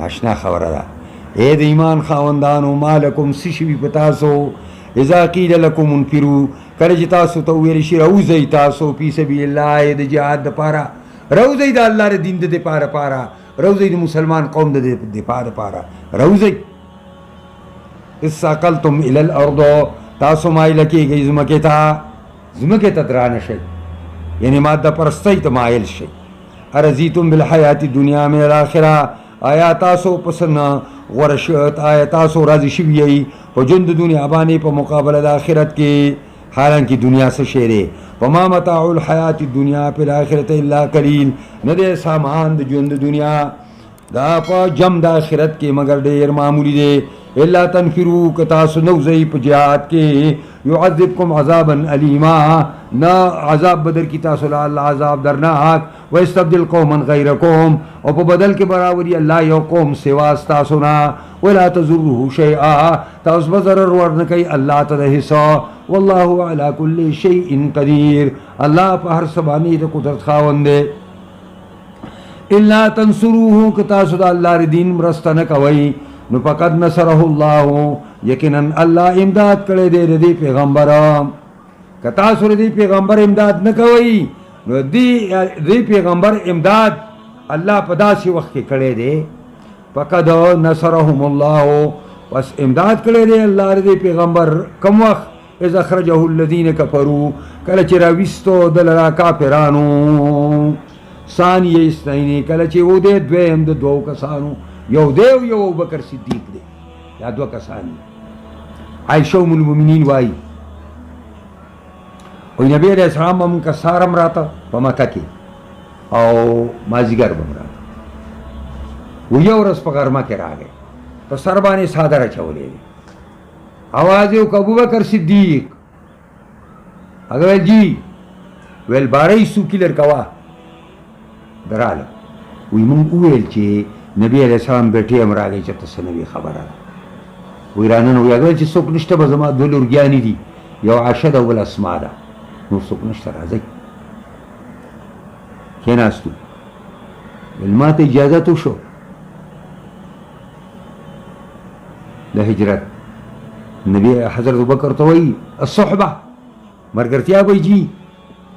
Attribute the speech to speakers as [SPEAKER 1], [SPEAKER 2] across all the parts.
[SPEAKER 1] اشنا خبره ده اے د ایمان خاوندانو مالکم سشوی پتاسو اذا قیل لکم انفرو کله چې تاسو ته ویل شي روزئ تاسو فی سبیل الله د جهاد دپاره روزئ د الله د دین د دپاره روزئ د مسلمان قوم د دپاره روزئ استثقلتم الی الارض تاسو مایل کېږئ ځمکې ته درانه شئ یعنی ماده پرستۍ ته مایل شئ ارضیتم بالحیات الدنیا من الاخره آیا تاسو پسند غوره شوت آیا تاسو راضي شوي یئ په ژوند د دنیا باندې په مقابله د آخرت کې حالانکه دنیا څه شی دی وما متاع الحیات الدنیا فی الاخرة الا قلیل نه دی سامان د ژوند د دنیا دا په جم د آخرت کې مگر ډېر معمولی دی الا تنفروا که تاسو نه وځئ په جهاد کې يعذبكم عذابا الیما نه عذاب بدر کی تاسو له الله عذاب درناک ويستبدل قوما غیرکم او په بدل کې برابري الله یو قوم سوا تاسو نه ولا تضره شیئا تاسو به ضرر ورنه کوي الله ته د حصا والله على كل شيء قدير الله په هر څه باندې د قدرت خاوند دی الا تنصروه که تاسو د الله دین مرسته نه کوئ نو فقد نصره الله یقینا الله امداد کړی دی د پیغمبر که تاسو د پیغمبر امداد نه کوئ نو د پیغمبر امداد الله په داسې وخت کې کړی دی فقد نصرهم الله بس امداد کړی دی الله د پیغمبر کم وخت اذ اخرجه الذين كفروا کله چې راویستو د لرا کافرانو ثانی اثنین کله چې و دې دویم د دوو کسانو یو دی او یو ابوبکر صدیق دی یا دوه کسان عائشہ ام المؤمنین وایي وی نبی علیہ السلام هم کسارم راته په مکه کې او مازدیګر به م راته و یو ورځ په غرمه کې راغی په سر باندې څادر اچولی دی आवाज یې وکړ ابوبکر صدیق هغه ویل جی ویل بارې سوکي لرکوا دراله وی مونږ وویل چې نبی علیہ السلام بیٹی هم راغی چې ته څه نوې خبره ده وی راننه وی هغه چې څوک نشته به زما دوه لورګیانې دي یو عایشه ده او بل اسما ده نور څوک نشته راځئ کېناستو ویل ما ته اجازت وشو د هجرت نبی حضرت ابوبکر ته وایي الصحبه ملګرتیا به جي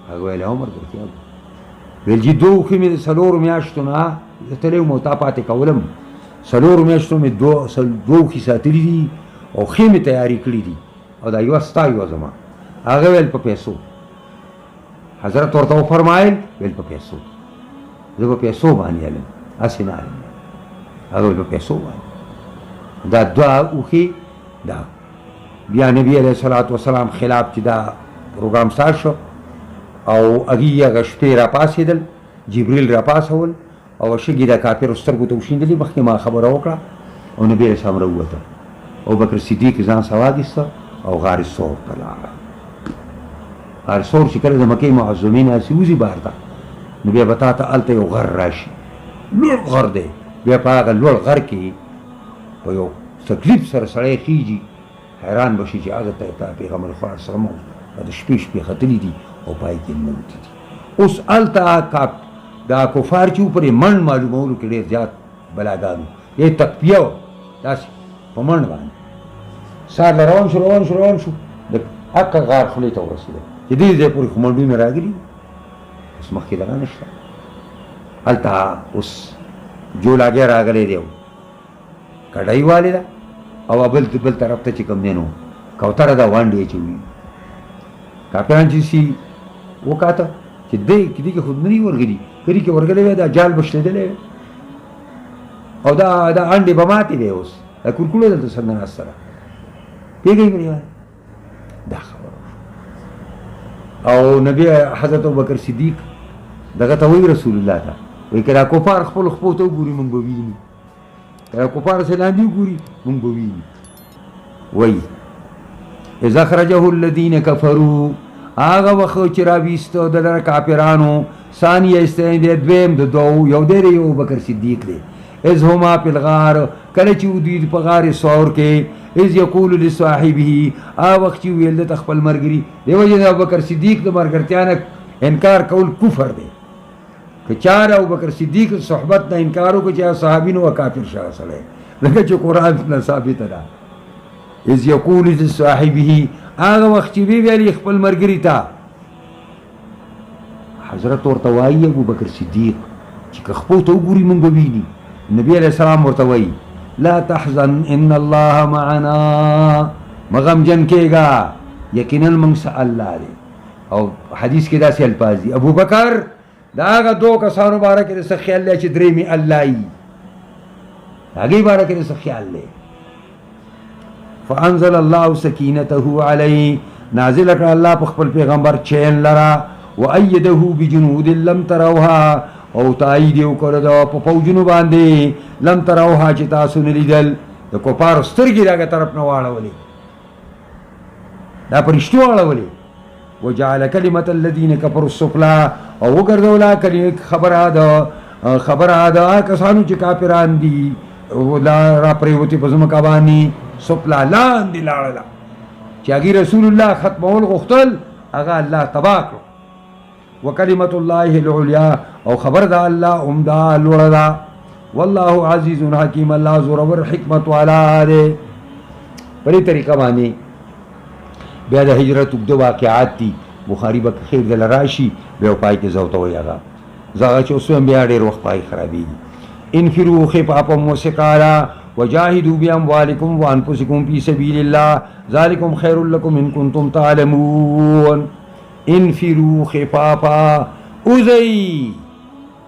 [SPEAKER 1] هغه ویل او ملګرتیا به ویل جي دوه خو مې د څلورو میاشتو نه تللی وم او تا پاتې کولم څلورو میاشتو مې دوه خې ساتلي دي او ښې مې تیاري کړي دي او دا یوه ستا یوه زما هغه ویل په پیسو حضرت ورته وفرمایل ویل په پیسو زه په پیسو باندې علم هسې نه علم هغه ویل په پیسو باندې دا دوه اوښې دا بیا نبی علیه الصلاة وسلام خلاف چې دا پروګرام سار شو او هغې هغه شپې راپاڅېدل جبریل راپاڅول او شګې د کافرو سترګو ته وشیندلې مخکې ما خبره وکړه او نبی علیه السلام راووته ابوبکر صدیق ځان سه واخیسته او غار ثور ته لاړه غار ثور چې کله د مکې معظمې نه هسې وځي بهر ته نو بیا به تا ته هلته یو غر راشي لوړ غر دی بیا په هغه لوړ غر کې په یو تکلیف سره سړی خیږي حیران به شي چې هغه ته پیغمبر خدا صلی الله علیه وسلم د شپې شپې ختلي دي او پای کې ننوتي دي اوس هلته دا کفار چې پرې منډ معلومولو کې ډېر زیات بلاګانو یې تقویه وه داسې په منډ باندې سهار له روان شو د حقه غار خولې ته ورسېده چې دې ځای پورې خو منډونه راغلي اوس مخکې دغه نشته هلته اوس جولاګی راغلی دی کډۍ والې ده او بل طرف ته چې کوم دی نو کوتره ده وانډې اچوي کاپیان چې سي وکاته چې دی کې خود نه دي ورغلي کلي کې ورغلی وی دا جال به شلېدلی وی او دا انډې به ماتې دی اوس دا کورکوړی دلته سر نه ناست سره پوهېږئ پرې دا خبره او نبی حضرت ابوبکر صدیق دغه ته وایي رسول الله ته وایي که دا کفار خپلو خپو ته وګوري مونږ به ویني که دا کفار سې لاندې وګوري مونږ به ویني وایي اذ اخرجه الذین کفروا هغه وخت چې راویسته د لره کافرانو ثانی اثنین دی دویم د دوو یو دی یو ابوبکر صدیق دی اذ هما فی الغار کله چې دوی په غار ثور کې اذ یقول لصاحبه هغه وخت چې ویل د خپل مرګري دی وجه د ابوبکر صدیق د مرګرتیا نه انکار کول کفر دی که چا د ابوبکر صدیق صحبت نه انکار وکړي چې صحابي نو کافر شوی سړی لکه چې قرآن نه ثابته ده اذ یقول لصاحبه هغه وخت چې ویلي خپل ملګري ته حضرت ورته وایي ابوبکر صدیق چې که خپو ته وګوري مونږ به ویني نبي علیه السلام ورته وایي لا تحزن ان الله معنا مغمجن کېږه یقینا موږ سره الله دی او حدیث کې داسې الفاظ دي ابوبکر د هغه دوه کسانو باره کې د څه خیال دی چې درېیمې الله یي د هغې باره کې د څه خیال دی فانزل الله سکینته علیه نازل کړه الله په خپل پیغمبر چین لره وایده بجنود لم تروها او تایید یې وکړه د په فوجونو باندې لم تروها چې تاسو نه لیدل د کفارو سترګې د هغه طرف نه واړولې دا په رښتو واړولې وجعل کلمة الذین کفروا السفلی او وګرځوله خبره د کسانو چې کافران دي را پرېوتې په ځمکه باندې سفلی لاندې لاړله چې هغې رسول الله ختمول غوښتل هغه الله تباه کړو وکلمة الله العلیا او خبر دا الله عمده لوړه ده والله عزیز حکیم الله زورور حکمت والا دی په دې طریقه باندې بیا د هجرت اوږده واقعات دي بخاري به خیر دله راشي بیا پای کې زه ورته وایي هغه زه هغه چې اوس بیا ډېر وخت پای خرابېږي انفروا خفافا وثقالا وجاهدوا باموالکم وانفسکم فی سبیل الله ذلکم خیر لکم ان کنتم تعلمون انفروا خفافا اوزئ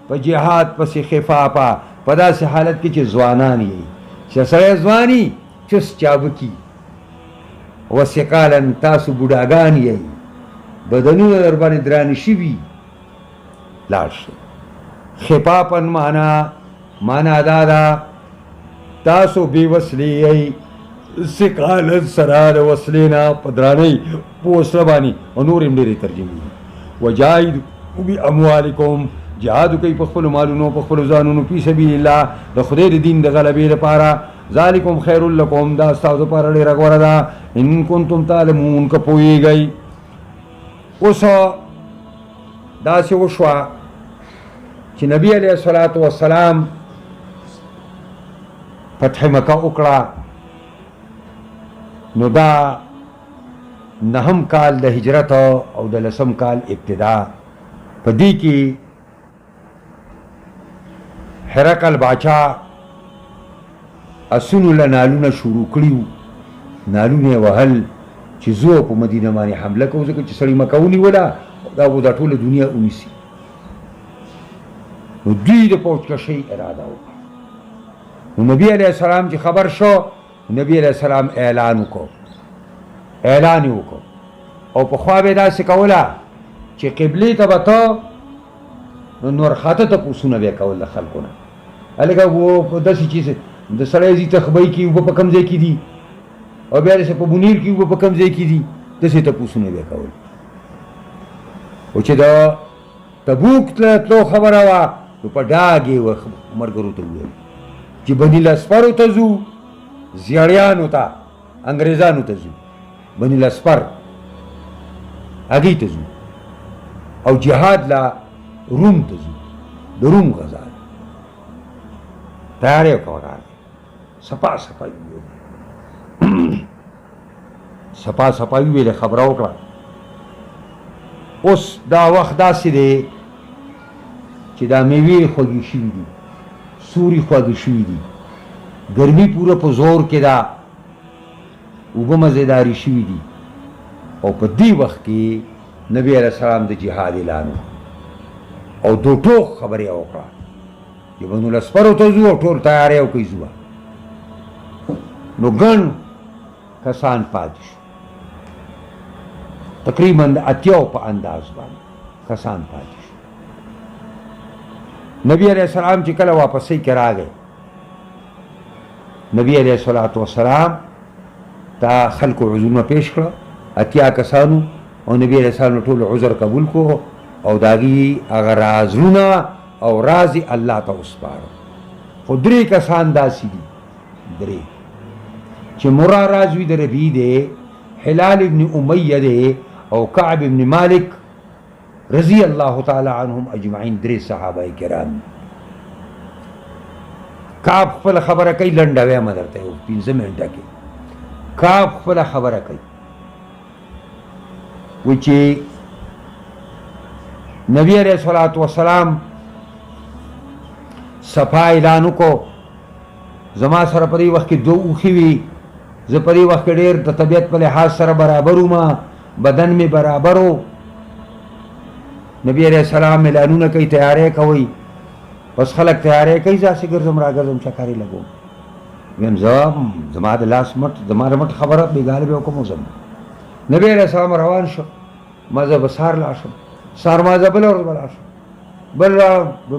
[SPEAKER 1] په جهاد پسې خفافا په داسې حالت کې چې ځوانان یې چې سړی ځواني چست چابکي وثقالا تاسو بوډاګان یې بدنونه در باندې درانه شوي لاړ شئ خفافا معنا دا ده تاسو بې وسلې یئ ثقالا سره د وسلې نه په درانۍ په وسله باندې او نور هم ډېرې ترجمې وجاهدوا باموالکم جهاد کوي په خپلو مالونو په خپلو ځانونو فی سبیل الله د خدای د دین د غلبې لپاره ذالکم خیر لکم دا ستاسو لپاره ډېره غوره ده ان کنتم تعلمون که پوهېږئ اوس داسې وشوه چې نبي علیه الصلاة والسلام فتح مکه وکړه نو دا نهم کال د هجرت او د لسم کال ابتدا په دې کې هرقل باچا اسونو له نالونه شروع کړي وو نالونه یې وهل چې زه په مدینه باندې حمله کوم ځکه چې سړي مکه ونیوله دا به دا ټوله دنیا ونیسي نو دوی د پوځکشۍ اراده وکړه نو نبي علیه السلام چې خبر شو نبی علیہ السلام اعلان یې وکړو او پخوا به یې داسې کوله چې قبلې ته به ته نو نور خاته تپوسونه به یې کول د خلکو نه هلکه و داسې چې د سړی ځي تخبۍ کې اوبه په کوم ځای کې دي او بیا داسې په منیر کې اوبه په کوم ځای کې دي داسې تپوسونه به یې کول او چې د تبوک تلو خبره وه نو په ډاګ یې ملګرو ته وویل چې بني لسپرو ته ځو زیړیانو ته انګریزانو ته ځو بني لسپر هغې ته ځو او جهاد لا روم ته ځو د روم غزا تیاری وکړه صفا صفا ویلې خبره وکړه اوس دا وخت داسې دی چې دا میوې خوږې شوي دي سوري خوږې شوي دي ګرمي پوره په زور کې ده اوبه مزېداري شوي دي او په دې وخت کې نبي علیه السلام د جهاد اعلان او دو ټوک خبرې وکړه چې بنو لسپرو ته ځو او ټول تیاری وکړئ ځو نو ګڼ کسان پاتې شو تقریبا د اتیاو په انداز باندې کسان پاتې شو نبی علیه السلام چې کله واپسۍ کې راغی نبی علیه الصلاة والسلام تا خلکو عذرونه پیش کړه اتیا کسانو او نبی علیه السلام ټول عذر قبول کو او د هغې هغه رازونه او راز یې الله ته وسپاره خو درې کسان داسې دي درې چې مرا راز وي د ربی دی هلال ابن امیه دی او کعب ابن مالک رضی اللہ تعالی عنہم اجمعین 3 صحابہ کرام. کعب خپل خبره کوي لنډه ویم درته 15 منټه کې. کعب خپل خبره کوي و چې نبی علیہ الصلوۃ والسلام صفا اعلان وکړو. زما سره په دې وخت کې 2 اوښې وي. زه په دې وخت کې ډېر د طبیعت په لحاظ سره برابر وم، بدن مې برابر و. نبی علیہ السلام اعلانونه کوي تیاری کوي. بس خلک تیاری کوي، زاسې ګرځم را ګرځم چکرې لګوم. ویم زما د لاس مټ زما د مټ خبره بېګاله به وکړم وځم. نبی علیہ السلام روان شو. ما زه به سهار لاړ شم، سهار ما زه بله ورځ به لاړ شم،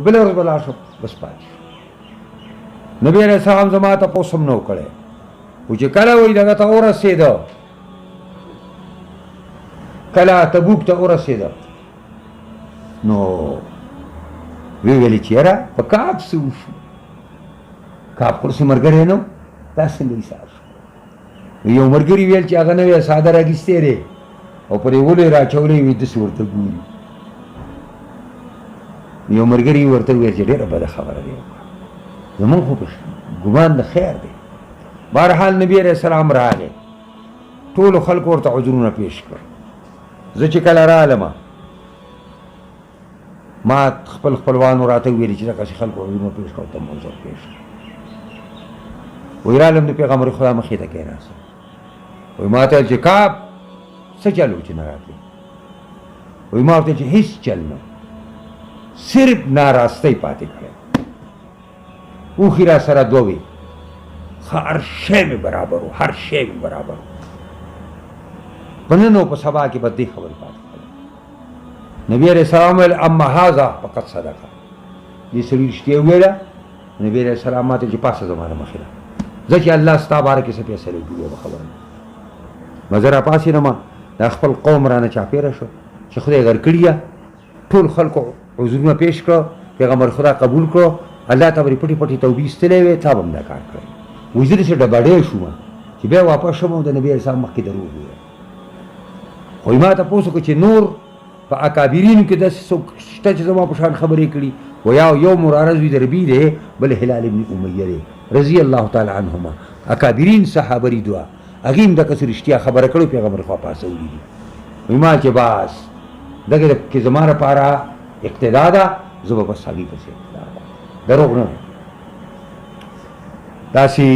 [SPEAKER 1] بله ورځ به لاړ شم، بس پاتې شو. نبی علیہ السلام زما تپوس هم نه و کړی. و چې کله وایي دغه ته ورسېده، کله تبوک ته ورسېده، نو وی ویلې چې یاره په کعب څه وشو؟ کعب خو داسې ملګری نه و، دا څنګه حساب شو؟ یو ملګري ویل چې هغه نوی څادر اخیستی دی او پرې ولې را اچولی وي، داسې ورته ګوري. یو ملګري ورته وویل چې ډېره بده خبره دی، زمونږ خو په ګمان د خیر دی. بهرحال نبی علیہ السلام راغی، ټولو خلکو ورته عذرونه پیش کړ. زه چې کله رالم ما خپل خپلوانو راته ویلي چې دغسې خلکو عذرونه پیش کړه، ته هم عذر پیش کړه. وایي رالم د پیغمبر خدا مخې ته کېناستم. وایي ما ته ویل چې کعب څه چل و چې نه راتلې؟ وایي ما ورته ویل چې هېڅ چل نه، صرف ناراستۍ پاتې کړی. اوښې را سره 2 وې، هر شی مې برابر و، هر شی مې برابر و. په نن او په سبا کې به دې خبرې پاتې کړې. نبی علیہ السلام ویل اما هذا فقط صدقه، دې سړي رښتیا وویله. نبی علیہ السلام ما ته چې پاسه زما د مخې نه زه چې الله ستا باره کې څه فیصله وکړي به خبره نه. زه را پاڅېدم، دا خپل قوم رانه چاپېره شو چې خدای غر کړي یه. ټول خلکو عذرونه پیش کړه، پیغمبر خدا قبول کړو، الله ته به یې پټې پټې توبې ایستلی وې، تا به هم دا کار کړی. وایي زه داسې ډباډی شوم چې بیا واپس شم او د نبي علیه السلام مخکې دروغ وویل. خو ما تپوس وکړو چې نور په اکابرینو کې داسې څوک شته چې زما په شان خبرې کړي؟ وایي یو مرارز وي د ربي دی، بل هلال ابن امیه دی رضی الله تعالی عنهما. اکابرین صحابه دي دوه، هغې هم دغسې رښتیا خبره کړې، پیغمبر خوا پاسولي دي. وایي ما چې بس دغه کې زما لپاره اقتدا ده، زه به بس هغې پسې اقتدا ده، دروغ نه. داسې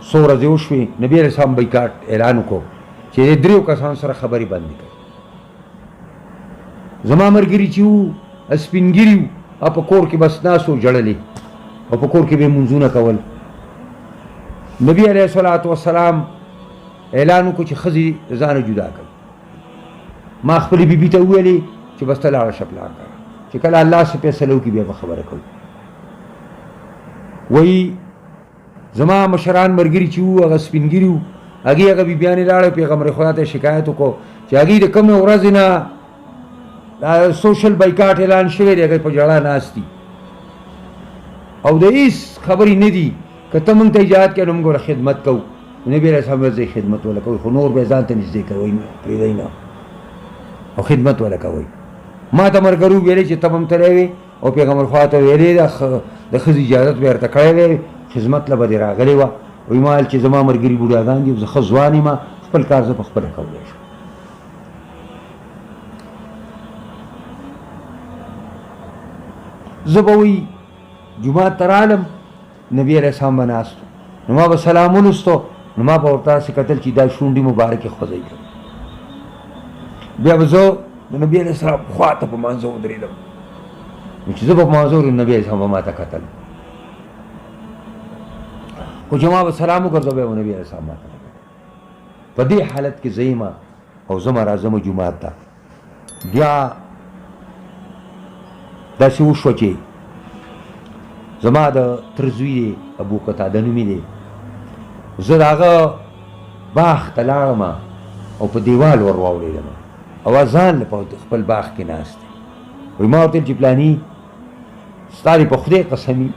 [SPEAKER 1] څو ورځې وشوې، نبي علیه السلام بایکاټ اعلان وکړو چې د 3 کسانو سره خبرې بندې کړي. زما ملګري چې وو سپین ږیري وو، او په کور کې بس ناست وو ژړلې، او په کور کې به یې مونځونه کول. نبي علیه الصلاۃ والسلام اعلان وکړو چې ښځې ځانه جدا کړي. ما خپلې بیبي ته وویلې چې بس ته لاړه شه پلار کړه، چې کله الله څه فیصله وکړي بیا به خبره کوو. وایي زما مشران ملګري چې وو هغه سپین ږیري وو، هغې هغه بیبیانې لاړې پیغمبر خدا ته شکایت وکړو چې هغې د کومې ورځې نه دا سوشل بایکاټ اعلان شوی دی، هغې په ژړا ناست دي او د هېڅ خبرې نه دي. که ته موږ ته اجازت کړې نو موږ ورله خدمت کوو. نبي علیه السلام ویل زه خدمت وله کوئ، خو نور به یې ځان ته نږدې کوئ نه، پرېږدئ نه او خدمت وله کوئ. ما ته ملګرو ویلې چې ته به هم تللی وې او پیغمبر خوا ته ویلې د ښځې اجازت به یې ورته کړی دی، خدمت له به دې راغلې وه. وایي ما ویل چې زما ملګري بوډاګان دي، زه ښه ځوان یم، خپل کار زه په خپله کولی شم. زه به وایي جومات ته رالم، نبي علیه السلام به ناست و، نو ما به سلام ولوستو، نو ما به ورته داسې کتل چې دا شونډې مبارکې خوځوي. بیا به زه د نبي علیه السلام خوا ته په مانځه ودرېدم، نو چې زه به په مانځه ورغلم نبي علیه السلام به ما ته کتل، خو چې ما به سلام وګرځو بیا به نبي علیه السلام ما ته کتل. په دې حالت کې زه یم او زه به راځم جومات ته. بیا داسې وشوه چې زما د تره زوی دی، ابو قتاده نومې دی، زه د هغه باغ ته لاړم او په دیوال ور واوړېدم او ځان په خپل باغ کې ناست دی. وایي ما ورته ویل چې پلاني ستا دې په خدای قسمي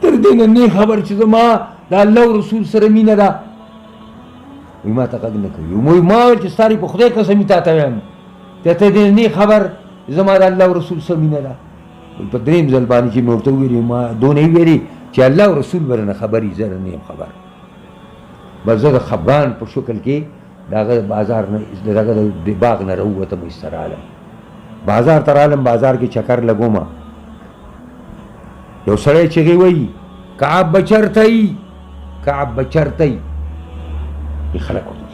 [SPEAKER 1] تر دې نه نه خبر چې زما د الله او رسول سره مینه ده. وایي ما ته غږ نه کوي. وایي ما ویل چې ستا په خدای قسم تا ته وایم ته دې نه خبر زما د الله او رسول سره مینه ده. په درېیم ځل باندې چې مې ورته وویلې ما دونه یې ویلې چې الله او رسول به رانه خبري زه نه یم خبر. بس زه د خفګان په شکل کې د هغه بازار نه د هغه د باغ نه راووتم ایسته رالم بازار ته رالم. بازار کې چکر لګوم. یو سړی چغې وایي کعب به چېرته یي کعب به چېرته یي. خلک ورته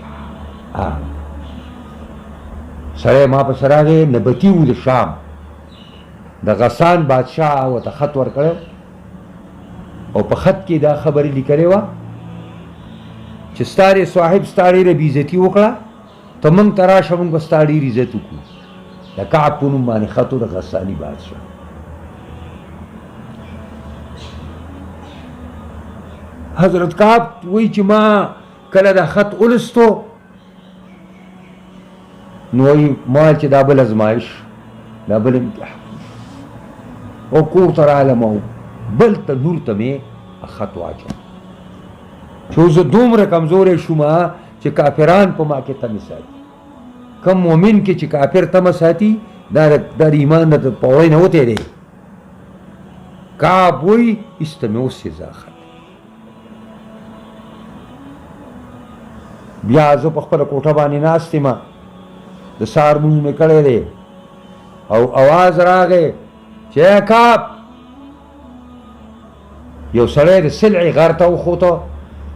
[SPEAKER 1] سړی ما پسې راغی نبطي و د شام د غسان بادشاه ورته خط ورکړی او په خط کې دا خبرې لیکلې وه چې ستا ډېر صاحب ستا ډېره بېعزتي وکړه ته موږ ته راشه موږ به ستا ډېر عزت وکړو. د کعب په نوم باندې خط و د غساني بادشاه. حضرت کعب وایي چې ما کله دا خط ولستو نو وایي ما چې دا بل ازمایش دا بل امتحان او کور ته رالم او بل تنور ته مې خط واچوم چې زه دومره کمزوری شوم چې کافران په ما کې تمې ساتي. کم مؤمن کې چې کافر تمه ساتي دا د ایمان د پوړی نه وتی دی. کعب وایي ایسته مې اوس سزا خط. بیا زه په خپله کوټه باندې ناست یم د سهار لمونځ مې کړی دی او اواز راغی چې ای کعب یو سړی د سلعې غر ته وخوته.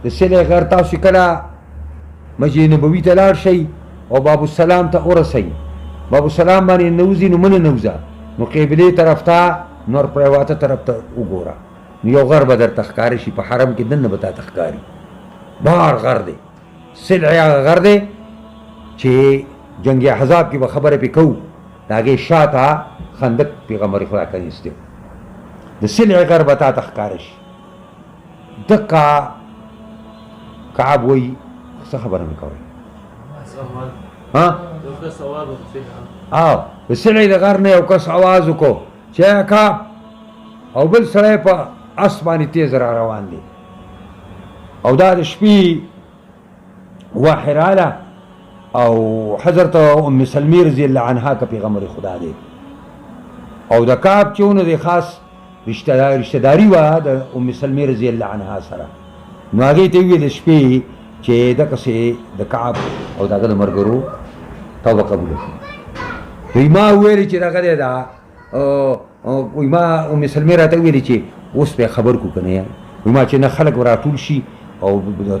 [SPEAKER 1] د سلعې غر تاسو کله مسجد نبوي ته لاړ شئ او باب السلام ته ورسئ باب السلام باندې نوځي نو منه نوځه نو قبلې طرف ته نور پرواته طرف ته وګوره نو یو غر به درته ښکاره شي. په حرم کې دننه به تاته ښکاري. بار غر دی سلعې هغه غر دی چې جنگ احزاب کې به خبره پې کوو د هغې شاته خندق پیغمبر خدا کنیستی د سلعې غر به تاته ښکاره شي. دقه کعب وایي څه خبره مې کوئ د سلعې د غر نه یو کس آواز وکړو چې ای کعب او بل سړی په اس باندې تیز را روان دی او دا د شپې وحی راله او حضرت ام سلمې رضی الله عنها که پیغمبر خدا دی او د کعب چې ونه دی خاص رشته داري وه د ام سلمې رضی الله عنها سره. نو هغې ته یې وویل د شپې چې دقسې د کعب او د هغه د ملګرو توبه قبوله شوه. وایي ما وویلې چې دغه دی دا وایي ما ام سلمې راته وویلې چې اوس به یې خبر کړو که نه وایي ما چې نه خلک به راټول شي او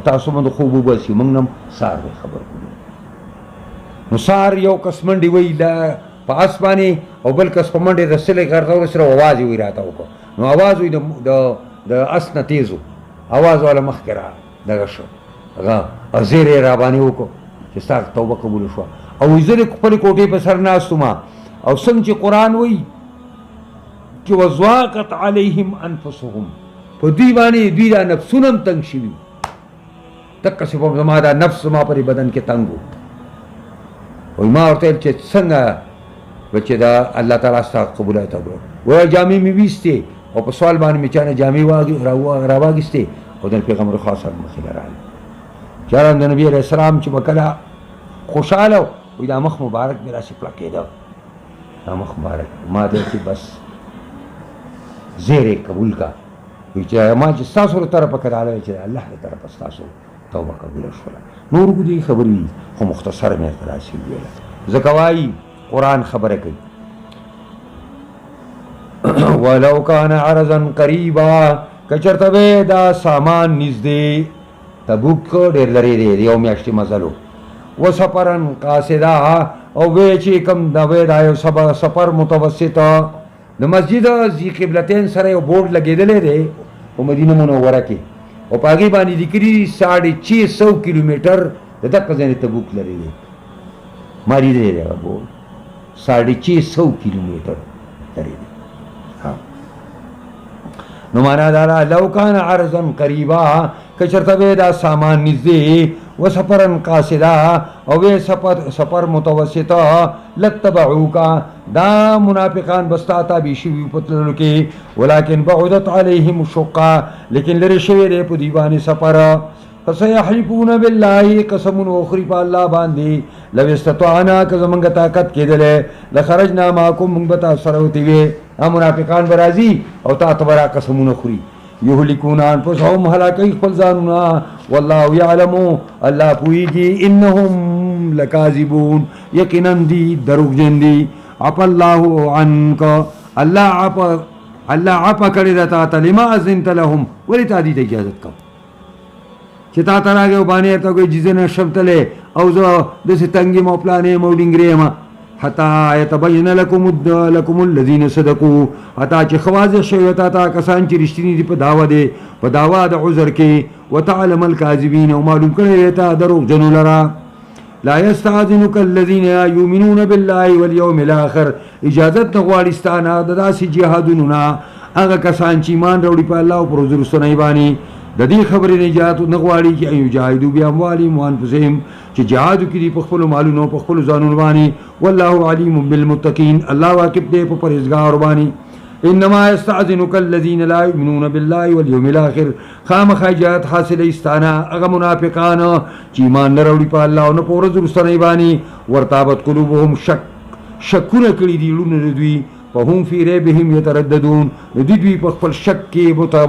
[SPEAKER 1] تاسو باندې خوب وباسي موږ نه هم سهار به خبر کړو. نو سهار یو کس منډې وایي په اس باندې او بل کس په منډې د سلعې غر ته ورسېده اواز یې وایي راته وکړه. نو اواز وایي د اس نه تیز و اواز والا مخکې را دغه شو هغه زیر یې را باندې وکړو چې ستا توبه قبوله شوه. او وایي زه د خپلې کوټې په سر ناست وم او څنګه چې قرآن وایي چې وضاقت علیهم انفسهم په دوی باندې دوی دا نفسونه هم تنګ شوي دقسې زما دا نفس زما پرې بدن کې تنګ و. وایي ما ورته ویل چې څنګه بچې دا الله تعالی ستا قبوله توبه وایي جامې مې ویستې او په سوال باندې مې چا نه جامې راواخیستې او د پیغمبر خاص مخې له راغلې. چاره د نبي علیه السلام چې به کله خوشحاله وایي دا مخ مبارک مې راسې پړکېده دا مخ مبارک ما ته چې بس زیر یې قبول کا. وایي چې ما چې ستاسو له طرفه که راغلی چې الله له طرفه ستاسو توبه قبوله شوله. نور اوږدې خبرې خو مختصره مې درته راسې وویله. ځکه وایي قرآن خبره کوي ولو کان عرضا قریبا که چېرته به دا سامان نږدې تبوک ډېر لرې دی د یو میاشتې مزل و و سفرا قاصدا او وی چې کوم دا وی دا یو سفر متوسطه د مسجد ذی قبلتین سره یو بورډ لګېدلی دی په مدینه منوره کې او په هغې باندې لیکلي 650 کیلومیټر د دقه ځای نه تبوک لرې دی. ما لیدلی دی هغه بورډ 650 کیلومیټر لرې دی. نو معنا دا ده لو کان عرضا قریبا که چېرته به دا سامان نږدې و سفرا قاصدا او وی سفر متوسطه لتبعوکا دا منافقان بستا تابع شوي په تللو کې ولکن بعدت علیهم الشقه لیکن لرې شوی دی په دوی باندې سفر فسيحلفون بالله قسم اخری پا اللہ باندی لو استطعنا که زمانگا طاقت کی دلے لخرجنا معاکم منگ بتا سروتی وے منافقان برازی او تا تبرا قسمون اخری یهلکون انفسهم هلاکی خپلزانونا والله یعلمو اللہ پوئیگی انہم لکاذبون یقینا دی دروغ جن دی عفا اللہ عنک اللہ عفا کردی تا تا لما اذنت لهم ولی تا دی اجازت کم چې تا ته راغی وبانې ته کوئی جزې نه شم تللی او زه داسې تنګ یم او پلانې یم او ډینګرې یم حتی یتبین لکم الذین صدقوا حتی چې ښه واضح شوي تا ته کسان چې رښتیني دي په دعوه دی په دعوا د عذر کې وتعلم الکاذبین او معلوم کړی دی تا دروغجنو لره لا یستأذنک الذین یؤمنون بالله والیوم الاخر اجازت نه غواړي ستا نه د داسې جهادونو نه هغه کسان چې ایمان راوړي په الله او پر ورځ وروستنۍ باندې د دې خبرې نجات نه غواړي چې ان یجاهدوا باموالهم وانفسهم چې جهاد وکړي په خپلو مالونو په خپلو ځانونو باندې والله علیم بالمتقین الله واقف دی په پرهیزګارو باندې انما یستأذنک الذین لا یؤمنون بالله والیوم الاخر خامخا اجازت حاصله استانه هغه منافقان چې ایمان نه راوړي په الله او نه په ورځ وروستنۍ باندې ورتابت قلوبهم شکونه کړي دي لونه دوی فهم فی ریبهم یترددون دوی په خپل شک کې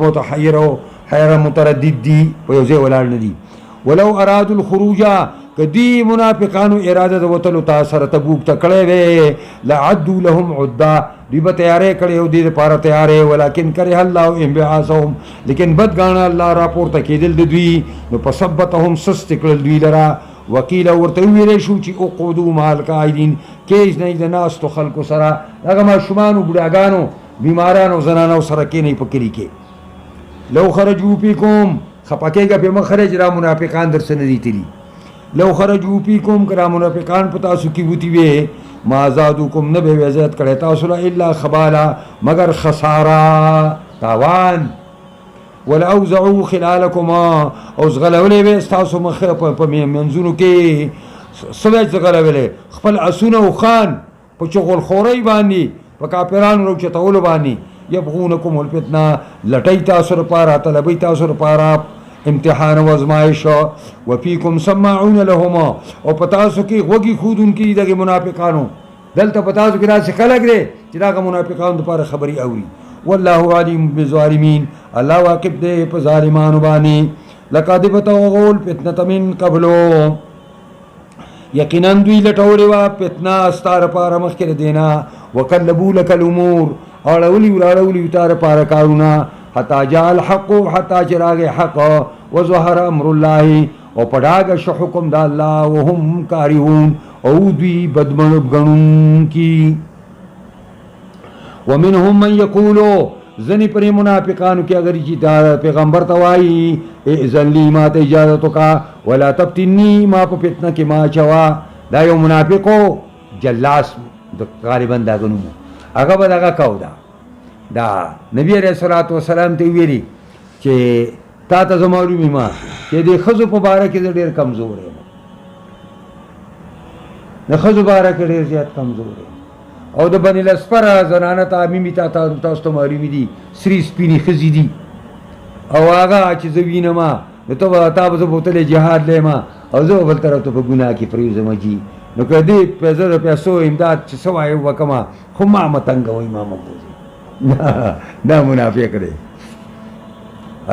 [SPEAKER 1] متحیر حیره متردد دی په یو ځای ولاړ نه دي ولو ارادوا الخروج کدی منافقانو اراده د وتلو تا سره تبوک ته کړی وی لعدوا لهم عدا دوی به تیارې کړی او دې دپاره تیارې ولکن کرہ الله انبعاثهم لیکن بدګاڼه الله راپورته کېدل د دوی نو فثبتهم سست کړل دوی لره وکیل ورته ویلی شو چې اقعدوا مع القاعدین کېږ نه د ناستو خلکو سره هغه ماشومانو بوډاګانو بیمارانو زنانو سره کېنئ په کلي کې لو خرجوا فیکم خپکیږه په مخرج را منافقان در سره دي تلی لو خرجوا فیکم کرا منافقان په تاسو کې وتی وي ما زادوکم نه به زیات کړي تاسو الا خبالا مگر خسارا تاوان ولا اوزعوا خلالکما او زغلولې به تاسو مخ په منځونو کې سوي زغلولې خپل اسونه او خان په چغل خوري باندې په کاپیرانو رو چتول باندې یبغونکم الفتنه لټی تاسو لپاره طلبی تاسو لپاره امتحان و ازمائش وفیکم سماعون لهما او پتاسو کې غوږی خودونکي دغه منافقانو دلته پتاسو کې راځي خلک دې چې دا منافقانو لپاره خبري اوري والله علیم بالظالمین الله واقف دې په ظالمانو باندې لقد بتغول فتنه من قبلو یقینا دوی لټولې وا فتنه ستاره پاره مخکې دینا وکلبوا لك الامور اړولی تار پاره کارونه حتی جاء الحق حتی چراغ حق وظهر امر الله او پډاګه شو حکم د الله وهم کارهون او دوی بدمن غنون کی ومنهم من یقول زنی پر منافقانو کې اگر چې پیغمبر توای اذن لی ما ته اجازه کا ولا تفتنی ما په فتنه کې ما چوا دا یو منافقو جلاس د غالبا دا غنو هغه به دغه کو دا نبی علیہ الصلوۃ والسلام ته ویلي چې تا ته زه معلوم ما چې د ښځو په باره کې ډېر کمزور یم د ښځو باره کې ډېر زیات کمزور یم او د بني الاسفر زنانه ته مې تاسو ته معلوم دي سری سپینې ښځې دي او هغه چې زه وینم نو ته تا به زه بوتلی جهاد لیما او زه به بل طرف ته په ګناه کې پرېوځم جي نو که دې زه د پیسو امداد چې څه وایو وکړمه خو ما مه تنګوئ ما مه بوځئ دا منافق دی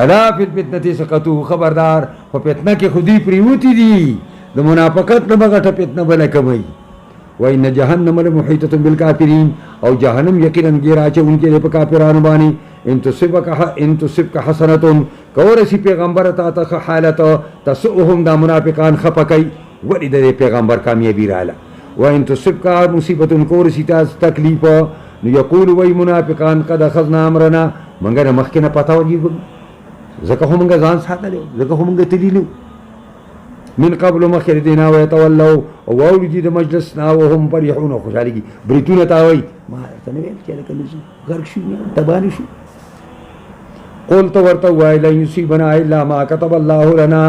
[SPEAKER 1] الا فی الفتنة سقطوا خبردار په فتنه کې خو دوی پرېوتي دي د منافقت نه به غټه فتنه بله کوئ وان جهنم لمحیطة بالکافرین او جهنم یقینا ګیره اچوونکی دی په کافرانو باندې ان تصبک حسنة کورسی پیغمبر تا ته حالت تسؤهم دا منافقان خفه کوي ولې د پیغمبر کامیابی رااله وان تصبک مصیبت کورسی تا تکلیف نو یقول وی منافقان قد اخذنا امرنا منګه مخکې نه پتا وږي ځکه خو موږ ځان ساتلو ځکه خو موږ تللیلو من قبل مخکې دینا ویتولوا او واولدي د مجلس نا وهم فرحون خوشالي بریتونه تاوي ما ته نه ویل چې لکه غرق شو تبانی شو قلت ورته وای لا یصيبنا الا ما كتب الله لنا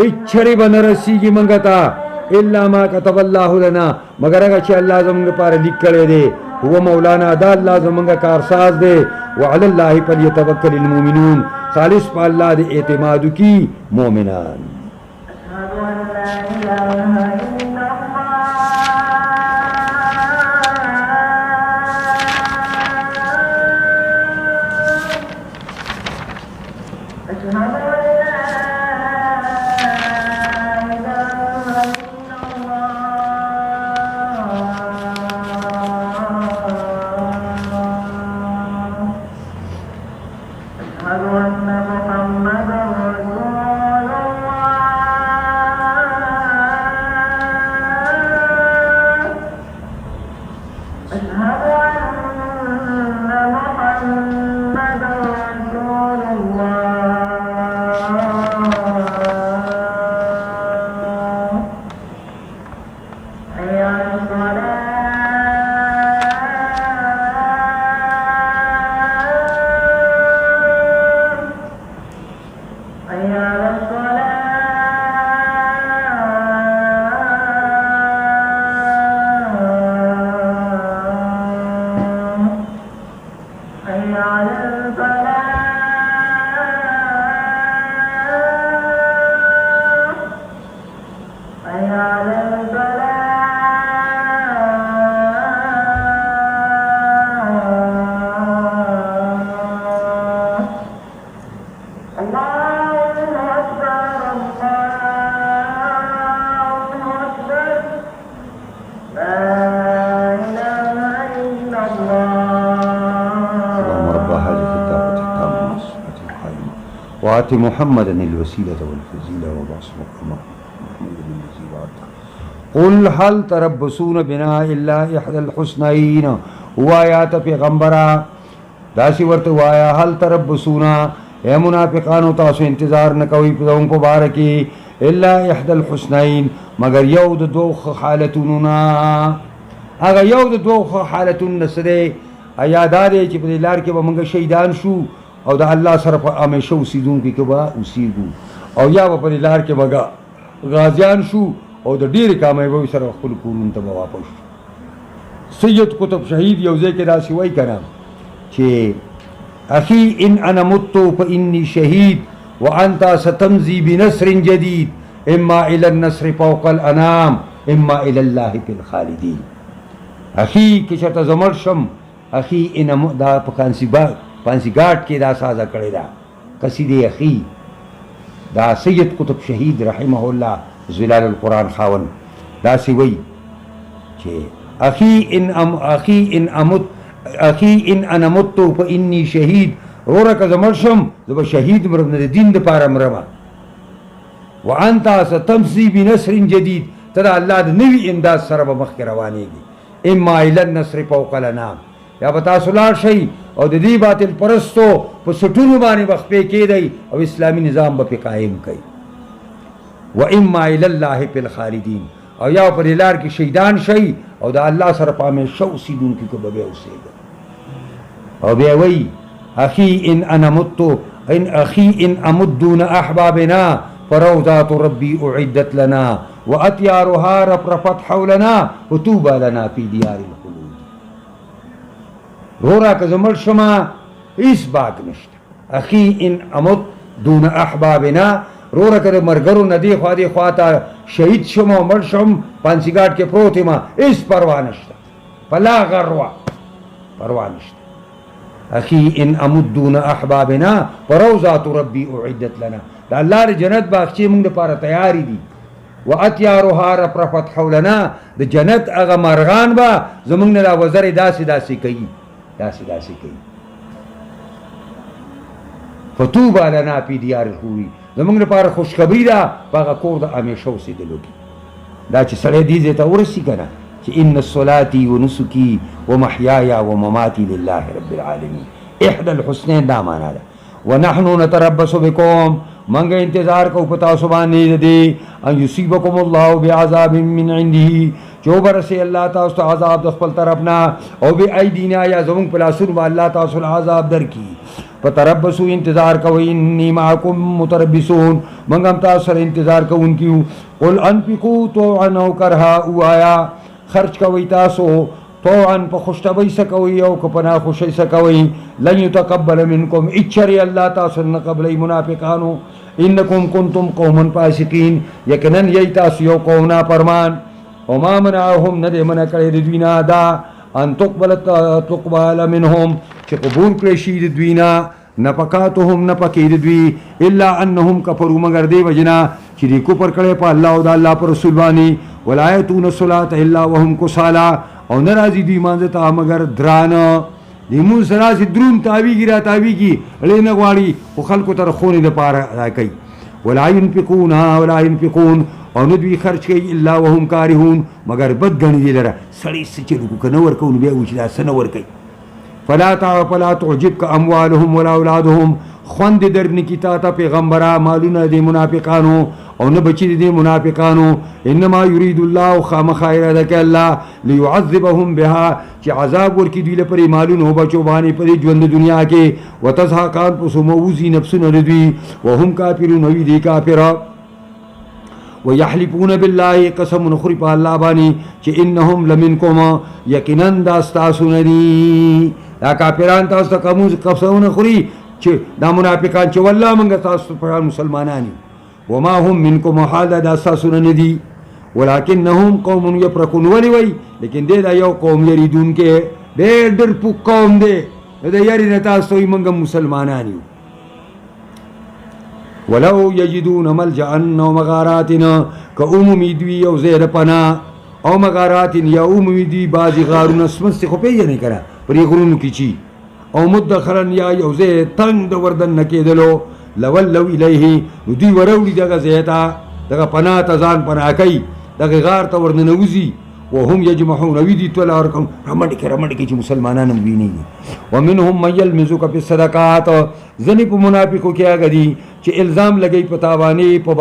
[SPEAKER 1] اچری بنرسیږي منګه تا الا ما كتب الله لنا مگر هغه چې الله زموږ لپاره لیکلی دی هو مولانا دا الله زموږ کارساز دی وعلى الله فليتوکل المؤمنون خالص پا اللہ دے اعتماد کی مومنان. وآت محمدا الوسيلة والفضيلة وبعثه مقاما محمود الذي وعدته. قل هل تربصون بنا الا احدى الحسنين. وآیات پیغمبرا داسی ورت وایا هل تربصون اے منافقانو تاسو انتظار نہ کوي په دون کو بارکی الا احدى الحسنين مگر یو د دوه حالتونو هغه یو د دوه حالتونو سره ایادارې چې په لار کې به موږ شهیدان شو او د الله سره په همیشه اوسیدونکي کې به اوسیږو او یا به په لار کې به غازیان شو او د ډېرې کامیابۍ سره خپل کورونو ته به واپس شو. سید قطب شهید یو ځای کې داسې وایي که نه چې اخي ان انا مت فاني شهید وانت ستمضي بنصر جديد اما الى النصر فوق الانام اما الى الله في الخالدين. اخي کې چېرته زه مړ شم اخي ان دا په پانسی گاٹ کې دا سازه کړی دا قصیده اخی دا سید قطب شهید رحمه الله ظلال القرآن خاون دا سی وی چې اخی ان انا مت فانی شهید روره که زه مړ شم زه به شهید مرم د دین دپاره مرمه وانت ستمضي بنصر جدید ته د الله د نوي امداد سره به مخکې روانېږي اما الی النصر فوق الانام یا به تاسو لاړ شئ او د دې باطل پرستو په سټونو باندې به خپې کېدئ او اسلامي نظام به پې قایم کوي. و اما الی الله فی الخالدین او یا په دې لار کې شهیدان شئ او د الله سره په همیشه اوسېدونکي کې به بیا اوسېږئ. او بیا وایي اخي ان انا مت ان امد دون احبابنا فروضات ربي اعدت لنا واطيارها رفرفت حولنا وطوبى لنا في ديار الخلود. رورا که زه مړ شمه هېڅ باک نشته. اخي ان امت دون احبابنا رورا که د ملګرو نه دې خوا دې خوا ته شهید شم او مړ شم پانسی ګاټ کې پروت یم هېڅ پروا نشته فلا غروا پروا نشته. اخي ان امد دون احبابنا فروضات ربي اعدت لنا د الله د جنت باغچې موږ دپاره تیارې دي. واطیارها رفرفت حولنا د جنت هغه مرغان به زموږ نه دا وزرې داسې داسې کوي داسې داسې کوي. فطوبى لنا فی دیار الخلود زموږ لپاره خوشخبري ده په هغه کور د همیشه اوسېدلو کې. دا چې سړی دې ځای ته ورسي که نه چې ان صلاتي ونسکي ومحیاي ومماتي لله رب العالمین احدى الحسنین دا معنا ده. ونحن نتربص بكم منګه انتظار کو پتا سو باندې دې ان یصيبکم الله بعذاب من عنده چوبر سے اللہ تعالی تو عذاب د خپل طرفنا او بی ایدینا یا زمون پلاسون با اللہ تعالی عذاب در کی فتربصوا انتظار کوي انی معکم متربصون منګم تاسو سره انتظار کوونکیو. قل انفقوا طوعا او کرها او آیا خرچ کوي تاسو طوعا په خوشطبۍ څه کوئ او که په ناخوشۍ څه کوئ لن یتقبل منکم اچرې الله تاسو نه قبلوي منافقانو انکم کنتم قوما فاسقین یقینا یی تاسو یو قوم نافرمان وما منعهم نه دې منع کړی د دوی نه دا ان تقبل منهم چې قبول کړی شي د دوی نه نفقاتهم نفقې د دوی الا انهم کفروا مگر دې وجنا چې دې کفر کړی په الله او د الله پر رسول باندې ولا یأتون الصلاة الا وهم کسالى او نه راځي دوی مانځه ته مگر درانه د مونځ سره چې درون تاویږي را تاویږي اړې نه غواړي خو خلکو ته خونې دپاره راکوي ولا ينفقون او نه دوی خرچ کوي الا وهم کارهون مگر بد ګڼي دې لره سړی څه چې لږ که نه ورکوو نو بیا وایي چې دا څه نه ورکوي فلا تعجبک اموالهم ولا اولادهم خوند درنه کی تا ته پیغمبره مالونه د منافقانو او نه بچی د منافقانو انما یرید الله خامخ اراده کوي الله ليعذبهم بها چې عذاب ورکړي دوی لپاره مالونه او بچو باندې په ژوند دنیا کې وتزهق انفسهم وزي نفسونه دوی وهم کافرون وی دي کافر ويحلفون بالله قسم خري په الله باندې چې انهم لمنکم یقینا دا تاسو نه دي دا کافران تاسو ته کوم قسمونه خوري چې دا منافقان چې والله موږ تاسو په مسلمانانی وما هم منکم حال دا تاسو نه دي ولکنهم قوم يفرقون وی لیکن دې دا یو قوم یریدون کې ډېر ډېر پو قوم دی دا یری نه تاسو یې موږ مسلمانانی ولو یجدون ملجأ او مغارات که عمومی دوی او زیر پنا او مغارات یا عمومی دوی بعضی غارون اسمس خو پیژنې کنه پرې غرونو کې چی او مدخرن یا یو زیر تنگ د وردن نه کېدلو لولو الیه نو دوی وروړي دغه ځای ته دغه پناه ته ځان پناه کوي دغه غار ته ورننوځي وهم یجمعون وی دي توله ورکوم رمنډ کې چې مسلمانان هم ویني ومنهم من یلمزک فی الصدقات ځنې په منافقو کې هغه دي چې الزام لګی په تاواني په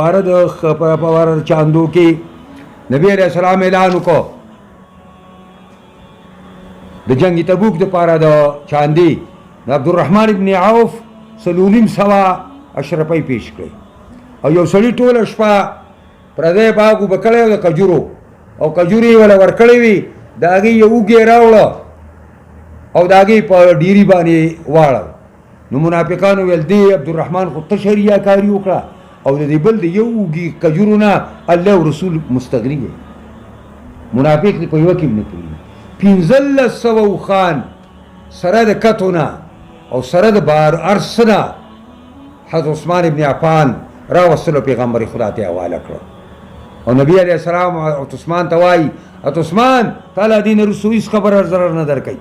[SPEAKER 1] بار چاندو کې نبی علیہ السلام اعلان وکړو د جنگ تبوک د پاره د چاندي د عبدالرحمن ابن عوف سلولیم سوا اشرفی پیش کړي او یو سړي ټوله شپه پردی باغ اوبه کړی و د کجورو او کجوري ولا ورکړی وي د هغې یو اوږې راوړه او د هغې په ډیري باندې واړه نو منافقانو ویل دی عبدالرحمن خو تشه ریاکاري وکړه او د دې بل د یو اوږې کجورو نه الله او رسول مستغني دی منافق په یوه کې نه کوي 1500 اوښان سره د کتو نه او سره د بار ارس نه حضرت عثمان ابن عفان راوستلو پیغمبر خدا ته حواله کړو او نبی علیہ السلام عثمان ته وایي عثمان تعالی دین رسول هیڅ خبر ضرر نه درکوي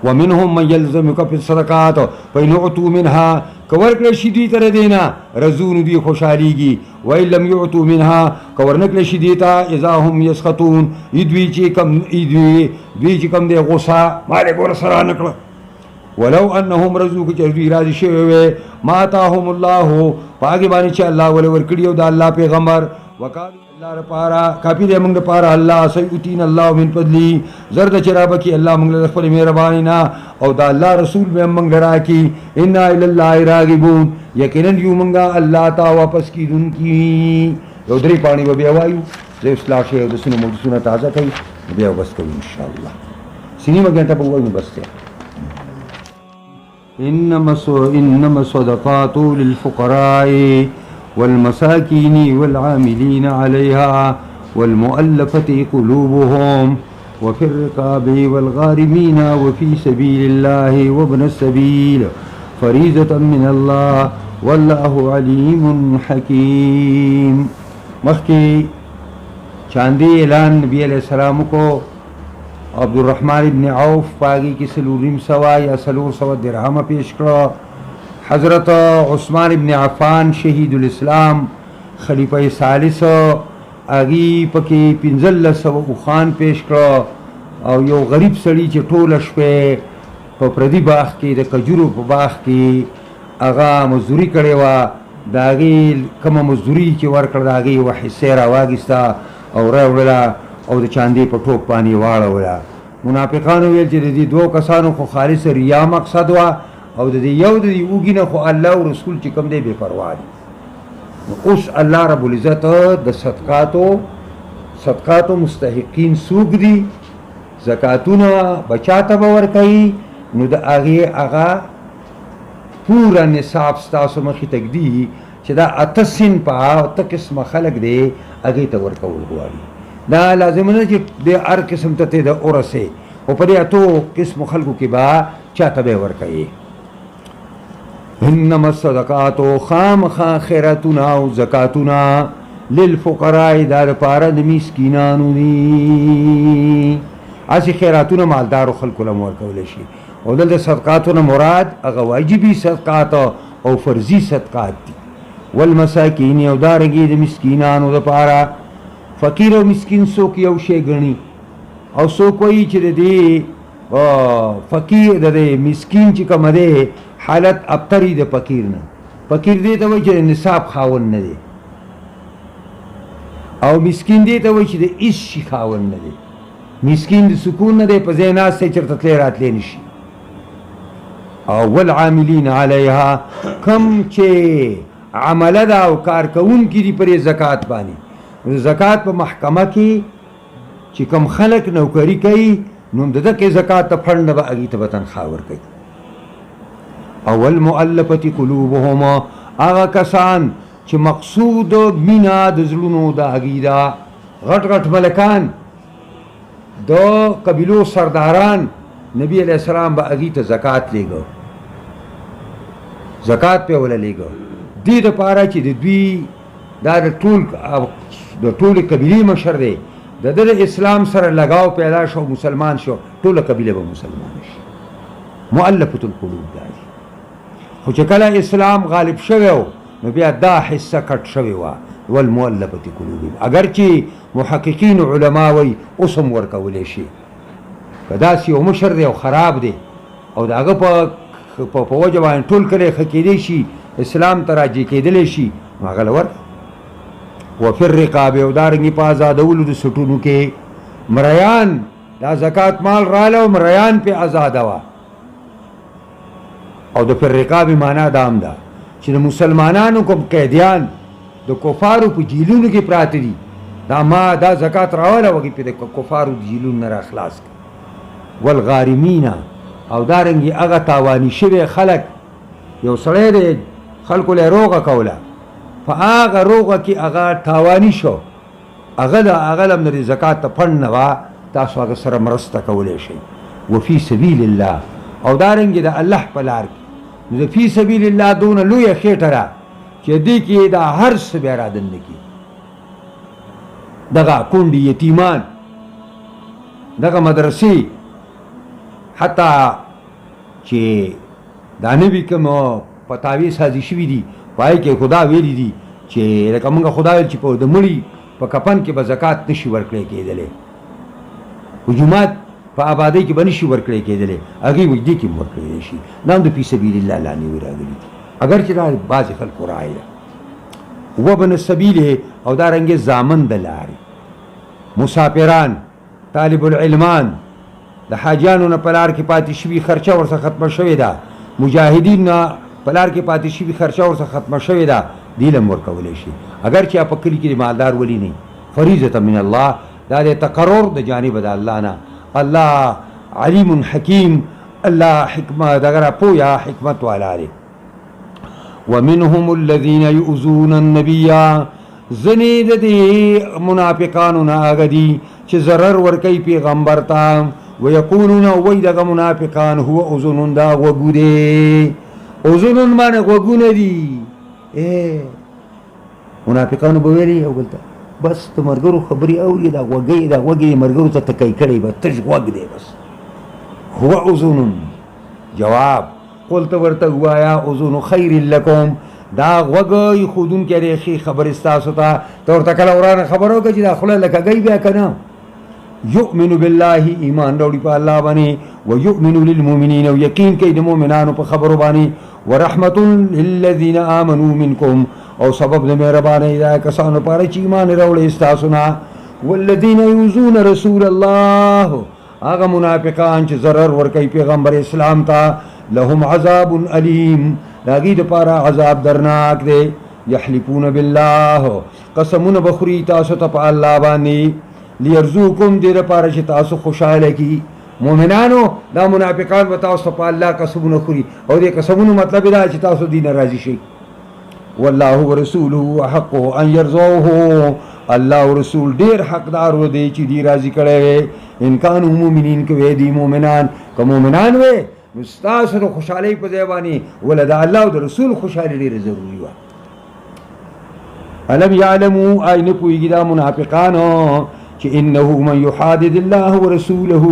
[SPEAKER 1] ومنهم من یلزمک فی الصدقات فإن اعطوا منها که ورکړی شي دوی ته د دې نه رضوا نو دوی خوشحالېږي وإن لم یعطوا منها که ورنکړی شي دوی ته اذا هم یسخطون دوی چې کم دی غصه مالې ګوره سره نه کړه ولو انهم رضوا که چې دوی راضي شوي وی ما آتاهم الله په هغې باندې چې الله ولې ورکړي او د الله پیغمبر وقالو الله لپاره کافي دی موږ لپاره الله سیؤتینا الله من فضله زر د چې رابکي الله موږ له خپلې مهربانۍ نه او د الله رسول به موږ راکي انا الی الله راغبون یقینا یو موږ الله ته واپس کیدونکي یو درې پاڼې به بیا وایو زه اصلاح شی او دسونه مودسونه تازه کوي بیا بس کوو انشاءالله سینیمه ګنټه به ووایو بس دی انما الصدقات للفقراء والمساكين والعاملين عليها والمؤلفة قلوبهم وفي الرقاب والغارمين وفي سبيل الله وابن السبيل فريضة من الله والله عليم حكيم مخي چاندی اعلان نبی علیہ السلام کو عبدالرحمن ابن عوف پاگی کی سلوریم سوا یا سلور سوا درہم پیش کرو حضرت عثمان ابن عفان شہید الاسلام خلیفہ ثالث آگی پکی 1500 اوښان پیش کرو او یو غریب سړی چې ټوله شپې په پردي باغ کې د کجورو په باغ کې هغه مزدوري کړې وه د هغې کومه مزدوري چې ورکړه د هغې یوه حصې راواخیسته او راوړله او د چاندې په ټوپ باندې واړوله منافقانو ویل چې د دې دوو کسانو خو خالص ریا مقصد وه او د دې یو د دې اوږي نه خو الله او رسول چې کوم دی بې پروا دي نو اوس الله رب العزت د صدقاتو صدقاتو مستحقین سوق دي زکاتونه بچاته به ورکوي نو د هغې هغه پوره نصاب ستاسو مخې ته ږدي چې دا 8 صنفه 8 قسمه خلک دی هغې ته ورکول غواړي دا لازمه نه چې د هر قسم ته د ورسې او په دې 8 قسمو خلکو کې به چاته به ورکوي انما الصدقات خامخا خیراتونه او زکاتونه للفقراء دا دپاره د مسکینانو دي هسې خیراتونه مالدارو خلکو له ورکولی شي او دلته صدقاتو نه مراد هغه واجبي صدقات او فرضي صدقات دي والمساکین او دارنګې د مسکینانو دپاره فقیر او مسکین څوک یو شی ګڼي او څوک وایي چې د دې فقیر د دې مسکین چې کومه دی حالت ابتری د فقیر نه فقیر دې ته وایي چې د نصاب خاوند نه دی او مسکین دې ته وایي چې د هېڅ شي خاوند نه دی مسکین د سکون نه دی په ځای ناست دی چېرته تللی راتلی نه شي او والعاملین علیها کم چې عمله ده او کار کوونکي دي پرې زکات باندې زکات په محکمه کې چې کم خلک نوکري کوي نو د دغې زکات ته فنډ نه به هغې ته به تنخواه ورکوي او والمؤلفة قلوبهم هغه کسان چې مقصود مینه د زړونو د هغې ده غټ غټ ملکان د قبیلو سرداران نبی علیہ السلام به هغې ته زکات لیږه زکات پې وله لیږه دې دپاره چې د دوی دا د ټولې قبیلې مشر دی د ده د اسلام سره لګاو پیدا شو مسلمان شو ټوله قبیله به مسلمان شي مؤلفة القلوب دا دی خو چې کله اسلام غالب شوی و نو بیا دا حصه کټ شوې وه والمؤلفة قلوبهم اگر چې محققین علما وایي اوس هم ورکولی شي که داسې یو مشر دی او خراب دی او د هغه په وجه باندې ټول کلی ښه کېدی شي اسلام ته راجع کېدلی شي نو هغه له ورکړه وفي الرقاب او دارنګې په ازادولو د سټونو کې مریان دا زکات مال راله او مریان پې ازاده وه او د فی الرقاب معنا دا هم ده چې د مسلمانانو کوم قیدیان د کفارو په جیلونو کې پراته دي دا ما دا زکات راوله وږي پې د کفارو د جیلونو نه راخلاص کړي والغارمین او دارنګې هغه تاواني شوي خلک یو سړی دی خلکو له روغه کوله په هغه روغه کې هغه تاواني شو هغه هم د زکات ته فنډ نه وه تاسو هغه سره مرسته کولی شئ وفي سبیل الله او دارنګې د الله په لار کې نو د فی سبیل الله دونه لویه خېټه ده چې دې کې دا هر څه بیا رادننه کړي دغه کونډې یتیمان دغه مدرسې حتی چې دا نوي کوم فتاوی سازي شوي دي په هغې کې خدا ویلي دي چې لکه موږ خدا ویل چې په د مړي په کفن کې به زکات نشي ورکړی کېدلی په جومات په آبادۍ کې به نشي ورکړی کېدلی هغې وایي دې کې هم ورکړی شي دا هم د فی سبیل الله لاندې راغلي دي اگر چې دا بعضې خلکو رایه ده وابن السبیل او دارنګې زامن د لارې مسافران طالب العلمان د حاجیانو نه په لار کې پاتې شوي خرچه ورڅخه ختمه شوې ده مجاهدین نه په لار کې پاتې شوي خرچه ورڅخه ختمه شوې ده دې له هم ورکولی شي اگر چې په کلي کې د مالدار ولی نه فریضة من الله دا د تقرر د جانبه د الله نه الله علیم حکیم الله حکمت دغه پویا حکمت والا دی ومنهم الذين يؤذون النبي ځنې د دې منافقانو نه هغه دي چې ضرر ورکوي پیغمبر ته ویقولون وی دغه منافقان هو اذن دا غوږو دی اذن معنی غوږونه دي منافقانو به ویلي یو بل ته بس د ملګرو خبرې اوري دا غوږی ملګرو ته تکی کړی به تش غوږ دی بس هو اذن جواب قلت ورته ووایه اذن خیر لکم دا غوږ ایښودونکی دی ښې خبرې ستاسو ته ته ورته کله ورانه خبره وکړه چې دا خوله لکه ګی بیا که نه یؤمن بالله ایمان راوړي په الله باندې ویؤمن للمؤمنین او یقین کوي د مؤمنانو په خبرو باندې ورحمة للذین آمنوا منکم او سبب د مهربانۍ دا کسانو لپاره چې ایمان راوړی ستاسو نه والذین یؤذون رسول الله هغه منافقان چې ضرر ورکوي پیغمبر اسلام ته لهم عذاب علیم د هغې دپاره عذاب درناک دی یحلفون بالله قسمونه بخوري تاسو ته په الله باندې لیرزوکم دې لپاره چې تاسو خوشاله کی. مؤمنانو دا منافقان به تاسو په الله قسمونه خوري او دې قسمونو مطلب دا چې تاسو دین راضي شئ. والله ورسوله احق ان يرضوه الله او رسول ډیر حقدار و دی چې دی راضي کړي. ان کانوا مؤمنین کې دی مؤمنان که مؤمنان وي مستاسو خوشالۍ په ځای باندې ولدا الله او رسول خوشالي ډیره ضروري و. الم يعلموا اين پويږي دا منافقانو چې انه من يحادد الله ورسوله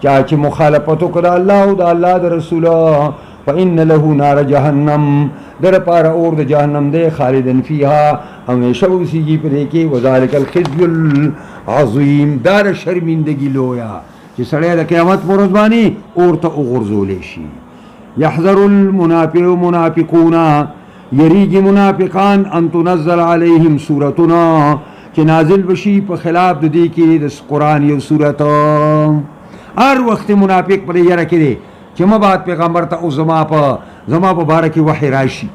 [SPEAKER 1] چا چې مخالفت وکړه الله او د الله د رسول فإن له نار جهنم در پار اور د جهنم دے خالدن فيها همیشه اوسیږي پرې کې وذالک الخزي العظیم دار شرمندگی لویا چې سړی د قیامت پر ورځ باندې اور ته وغورځول شي. يحذر المنافقون یریږي منافقان ان تنزل عليهم سورتنا چې نازل بشي په خلاف د دې کې د قرآن یو سورت. هر وخت منافق پر یره کې چې مبعد پیغمبر ته او زما په باره کې وحی راشي.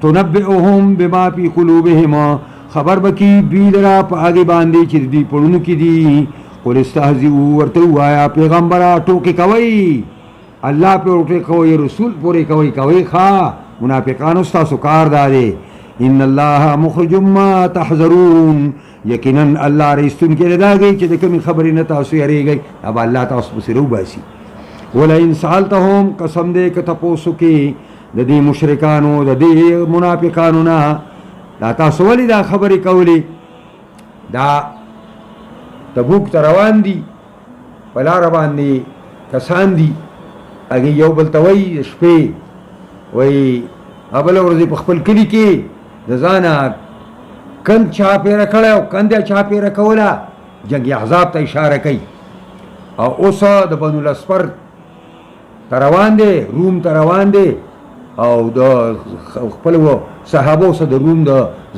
[SPEAKER 1] تنبئهم بما فی قلوبهم خبر بکی دوی لرا په هغې باندې چې دوی پړونو کې دي. قل استهزئوا ورته ووایه پیغمبره ټوکې کوئ الله پې ټوکې کوئ رسول پورې کوئ ښه منافقانو ستاسو کار دا دی. ان الله مخرج ما تحذرون یقینا الله رایستون کې دا دی چې د کومې خبرې نه تاسو یریږئ اب الله تاسو پسې روباسي. ولئن سألتهم قسم دې که تپوسو کې د دې مشرکانو د دې منافقانو نه دا تاسو ولې دا خبرې کولې دا تبوک ته روان دي په لاره باندې کسان دي هغې یو بل ته وایي شپې وایي بله ورځې په خپل کلي کې د ځانه کند چاپېره کړی او کنده چاپېره کوله جنګ احزاب ته اشاره کوي. او اوس د بنو الاسفر ته روان دی روم ته روان دی او د خپلو صحابو سره د روم د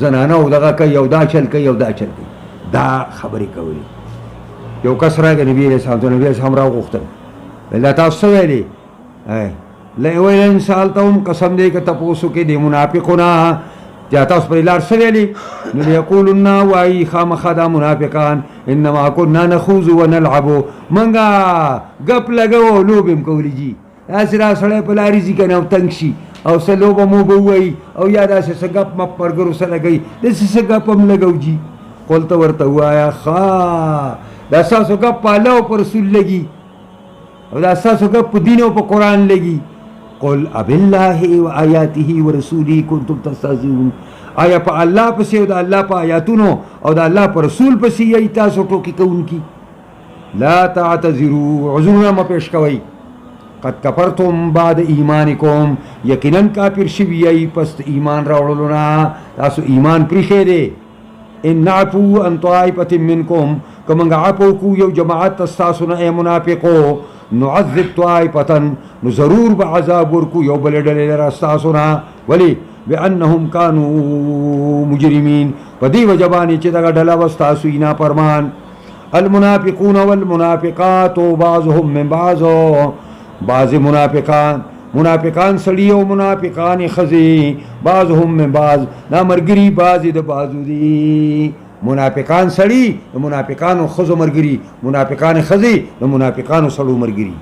[SPEAKER 1] زنانو دغه کوي او دا چل کوي او دا چل کوي دا خبرې کوي. یو کس راغی نبي علیه السلام ته نبي علیه السلام راوغوښتل ویل دا تاسو څه ویلې ویل ان سألتهم قسم دې که تپوسو کې د منافقونه چې تاسو پرې لار څه ویلې نو لیقولن وایي خامخا دا منافقان انما كنا نخوض ونلعب منګه ګپ لګو لوبې م کولی جي داسې را سړی په لارې ځي که نه او تنګ شي او څه لوبه موبه ووایي او یا داسې څه ګپ مپ ملګرو سره لګوي داسې څه ګپ هم لګو جي. قل ته ورته ووایه ښه دا ستاسو ګپ په الله او په رسول لګي او دا ستاسو ګپ په دین او په قرآن لګي. قل ابالله و آیاته و رسوله کنتم تستهزئون آیا په الله پسې او د الله په آیاتونو او د الله په رسول پسې یی تاسو ټوکې کوونکي. لا تعتذروا عذرونه مه پیش کوئ قد کفرتم بعد ایمانکم یقینا کافر شوي یی پس ایمان راوړلو نه تاسو ایمان پریښی دی. ان نعفو عن طائفة منکم که موږ عفو کو یو جماعت ستاسو نه ای منافقو نعذب طائفة نو ضرور به عذاب ورکو یو بلې ډلې لره ستاسو نه. ولې بانهم کانوا مجرمین په دې وجه باندې چې دغه ډله به ستاسو یې نافرمان. المنافقون والمنافقات بعضهم من بعض بعض منافقان سړي او منافقان ښځې بعضهم من بعض دا ملګري بعضې د بعضو دي. منافقان سړي د منافقانو ښځو ملګري منافقان ښځې د منافقانو سړو ملګري.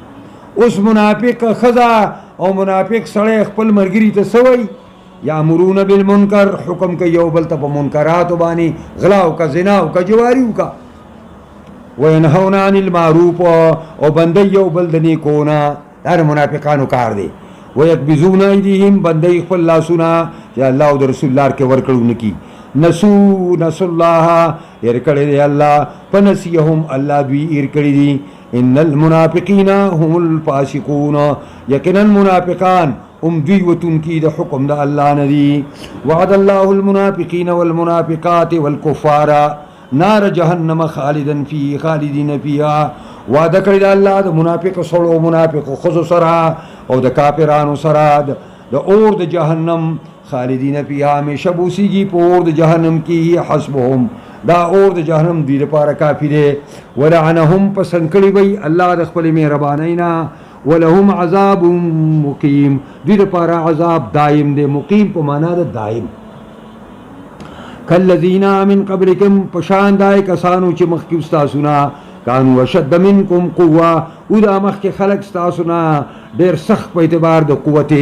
[SPEAKER 1] اوس منافق ښځه او منافق سړی خپل ملګري ته څه وایي یامرون بالمنکر حکم کوي یو بل ته په منکراتو باندې غلا وکړه زنا وکړه جواري وکړه. وینهون عن المعروف او بندوي یو بل د نیکو نه دا د منافقانو کار دی. ویکبضون ایدیهم بندوي خپل لاسونه چې الله او د رسول لار کې ورکړو نه کي. نسو الله هیر کړی دی الله فنسیهم الله دوی هیر کړي دي. ان المنافقین هم الفاسقون یقینا منافقان هم دوی وتونکي د حکم د الله نه دي. وعد الله المنافقین والمنافقات والکفار نار جهنم خالدین فیها وعده کړی د الله د منافق سړو او منافق ښځو سره او د کافرانو سره د اور د جهنم خالدین فیها همیشه بوسیږي په اور د جهنم کې حسبهم دا اور د جهنم دوی لپاره کافي دی. ولعنهم پسند کړي وی الله د خپل مهربانۍ نه. ولهم عذاب مقیم دوی لپاره عذاب دایم دی. مقیم په معنا د دایم کالذین من قبلکم پشان دای کسانو چې مخکې استاسو نه کانوا اشد منکم قوه او دا مخکې خلق ستاسو نه ډېر سخت په اعتبار د قوت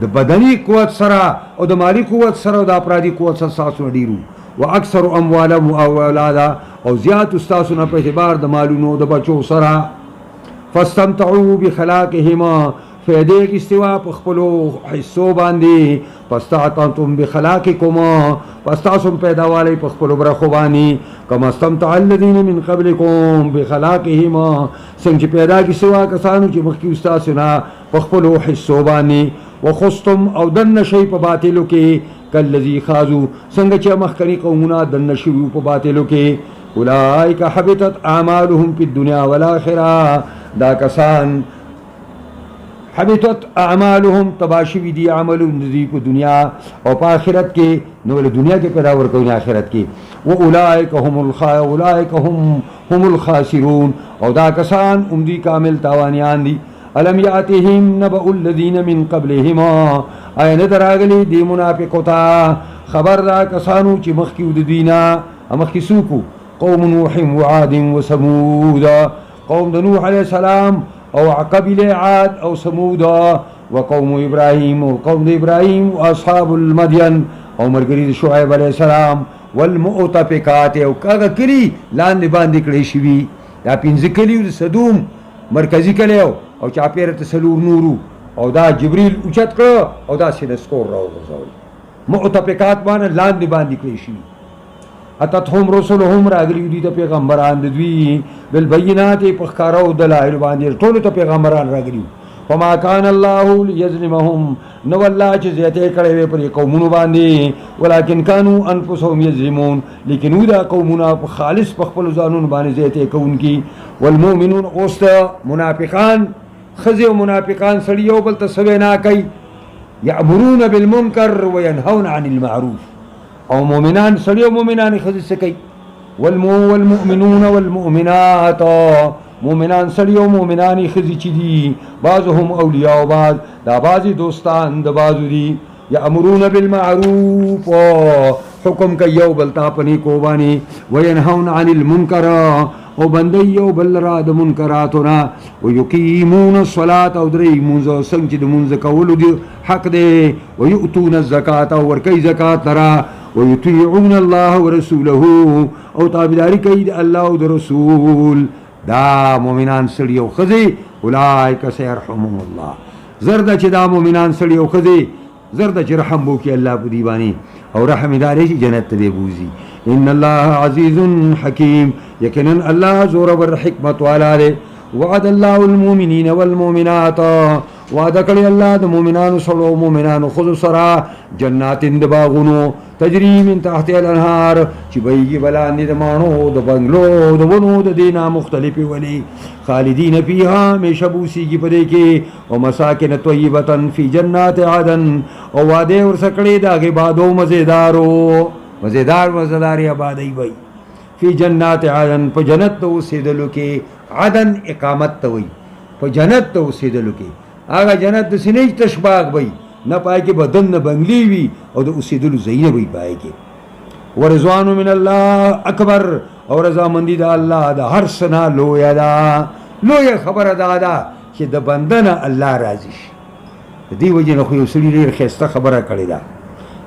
[SPEAKER 1] د بدني قوت سره او د مالی قوت سره او د افرادي قوت سره ستاسو نه ډېرو و اکثر اموالهم او اولادا او زیات استاسو نه په اعتبار د مالونو د بچو سره فاستمتعوا بخلاقهما فیدې کې استوا په خپلو حصو باندې فاستعطنتم بخلاقکما پس تاسو پیداوالی په خپلو برخو باندې کما استمتع الذین من قبلکم بخلاقهما څنګه چې پیدا کې سوا کسانو چې مخکې استاسو نه په خپلو حصو باندې وخستم او دن شي په باطلو کې کالذی خاضوا څنګه چې مخکنی قومونه دن شوي په باطلو کې اولئک حبطت اعمالهم فی الدنیا والآخرة دا کسان حبطت اعمالهم تباشوی دی عملون دی په دنیا او په آخرت کې نو له دنیا کې پیدا ورکوي آخرت کې و اولئک هم الخاسرون او دا کسان هم دی کامل تاوانیان دی الم یاتهم نبأ الذین من قبلهما آیا ندراغلی دی منافقو تا خبر دا کسانو چې مخکې د دینا مخکې سوکو قوم نوح وعاد وثمود قوم د نوح علیہ السلام او قبیل عاد او سمود وقوم ابراهیم او قوم ابراهیم واصحاب المدین او مرګری شعیب علیہ السلام والمؤتفقات او کاغه کلی لاندې باندې کړي شوی دا پنځه کلیو د سدوم مرکزی کلیو او چاپیره تسلور نورو او دا جبريل اوچت کړ او دا سینسکور راو غوړ مؤتفقات باندې لاندې باندې کړي شوی اتتهم رسلهم راغلی دي ته پیغمبران د دوی بالبينات په ښکارو دلایل باندې ټول ته پیغمبران راغلی وما كان الله ليظلمهم نو الله چې زیاته کړي پر قومونو باندې ولکن كانوا انفسهم يظلمون لیکن ودا قومونه په خالص په خپل ځانونو باندې زیاته کوونکی والمؤمنون اوست منافقان خزي او منافقان سړي یو بل ته سوي نه کوي يأمرون بالمنكر وينهون عن المعروف او مؤمنان سړي او مؤمنان خزي سکی والمؤمنون والمؤمنات مؤمنان سړي او مؤمنان خزي چي دي بعضهم اولیاء او بعض دا بعضي دوستان د بعضو دي يأمرون بالمعروف حکم کوي یو بل ته پني کو باندې وينهون عن المنكر او بندي یو بل را د منکراتنا ويقيمون الصلاه او درې مونږ څنګه د مونږ کولو دي حق دي ويؤتون الزکات او ورکي زکات ترا ويطيعون الله ورسوله او تابعداري کوي د الله او د رسول دا مؤمنان سړي او خزي اولئک سيرحمهم الله زرد چې دا مؤمنان سړي او خزي زرد چې رحم وکي الله په دی باندې او رحم داري چې جنت ته بوزي ان الله عزيز حكيم یقینا الله زور ور حکمت والا دی وعد الله المؤمنين والمؤمنات وعده کړی الله د مؤمنانو سره او مؤمنانو خود سره جنات د باغونو تجری من تحت الانهار چې بهږي بلاندې د مانو د بنگلو د ونو د دینا مختلفي ولي خالدین فيها مشبوسیږي پدې کې او مساکن طیبه فی جنات عدن او وعده ورسکړي داګه بادو مزیدار آبادی وي فی جنات عدن په جنت ته اوسېدلو کې عدن اقامت ته وي په جنت ته اوسېدلو کې هغه جنت د سینې تشباغ وي نه پای کې بدن نه بنگلی وي او د اوسېدلو ځایونه وي پای کې ورضوان من الله اکبر او رضامندي د الله د هر څه نه لویه ده لویه خبره ده چې د بنده نه الله راضي شي د دې وجې نه خو یو سړي ډېر ښایسته خبره کړې ده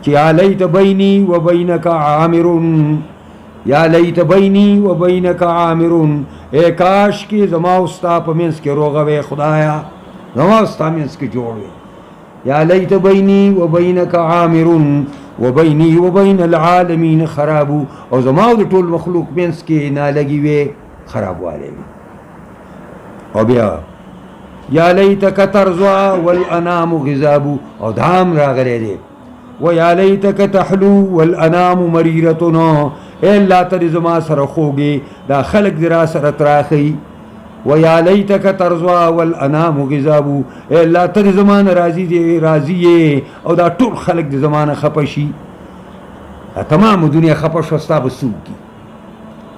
[SPEAKER 1] چې یا لیت بیني و بینک عامر یا لیت بینی و بینک عامرون اے کاش کی زما استا په منځ کې روغه وي خدایا زما استا منځ کې جوړ وي یا لیت بینی و بینک عامرون و بینی و بین العالمین خراب او زما د ټول مخلوق منځ کې نالګي وي خرابواله وي او بیا یا لیتک ترضى والانام غذاب او دام راغلی دی و یا لیتک تحلو والانام مریرتنا اے اللہ تر زما سر خوگی دا خلق درا سر تراخی و یا لیتک ترضى والانام غذابو اے اللہ تر زمان راضی دی راضی او دا ټول خلق دی زمان خپشی تمام دنیا خپش وستا بسوک کی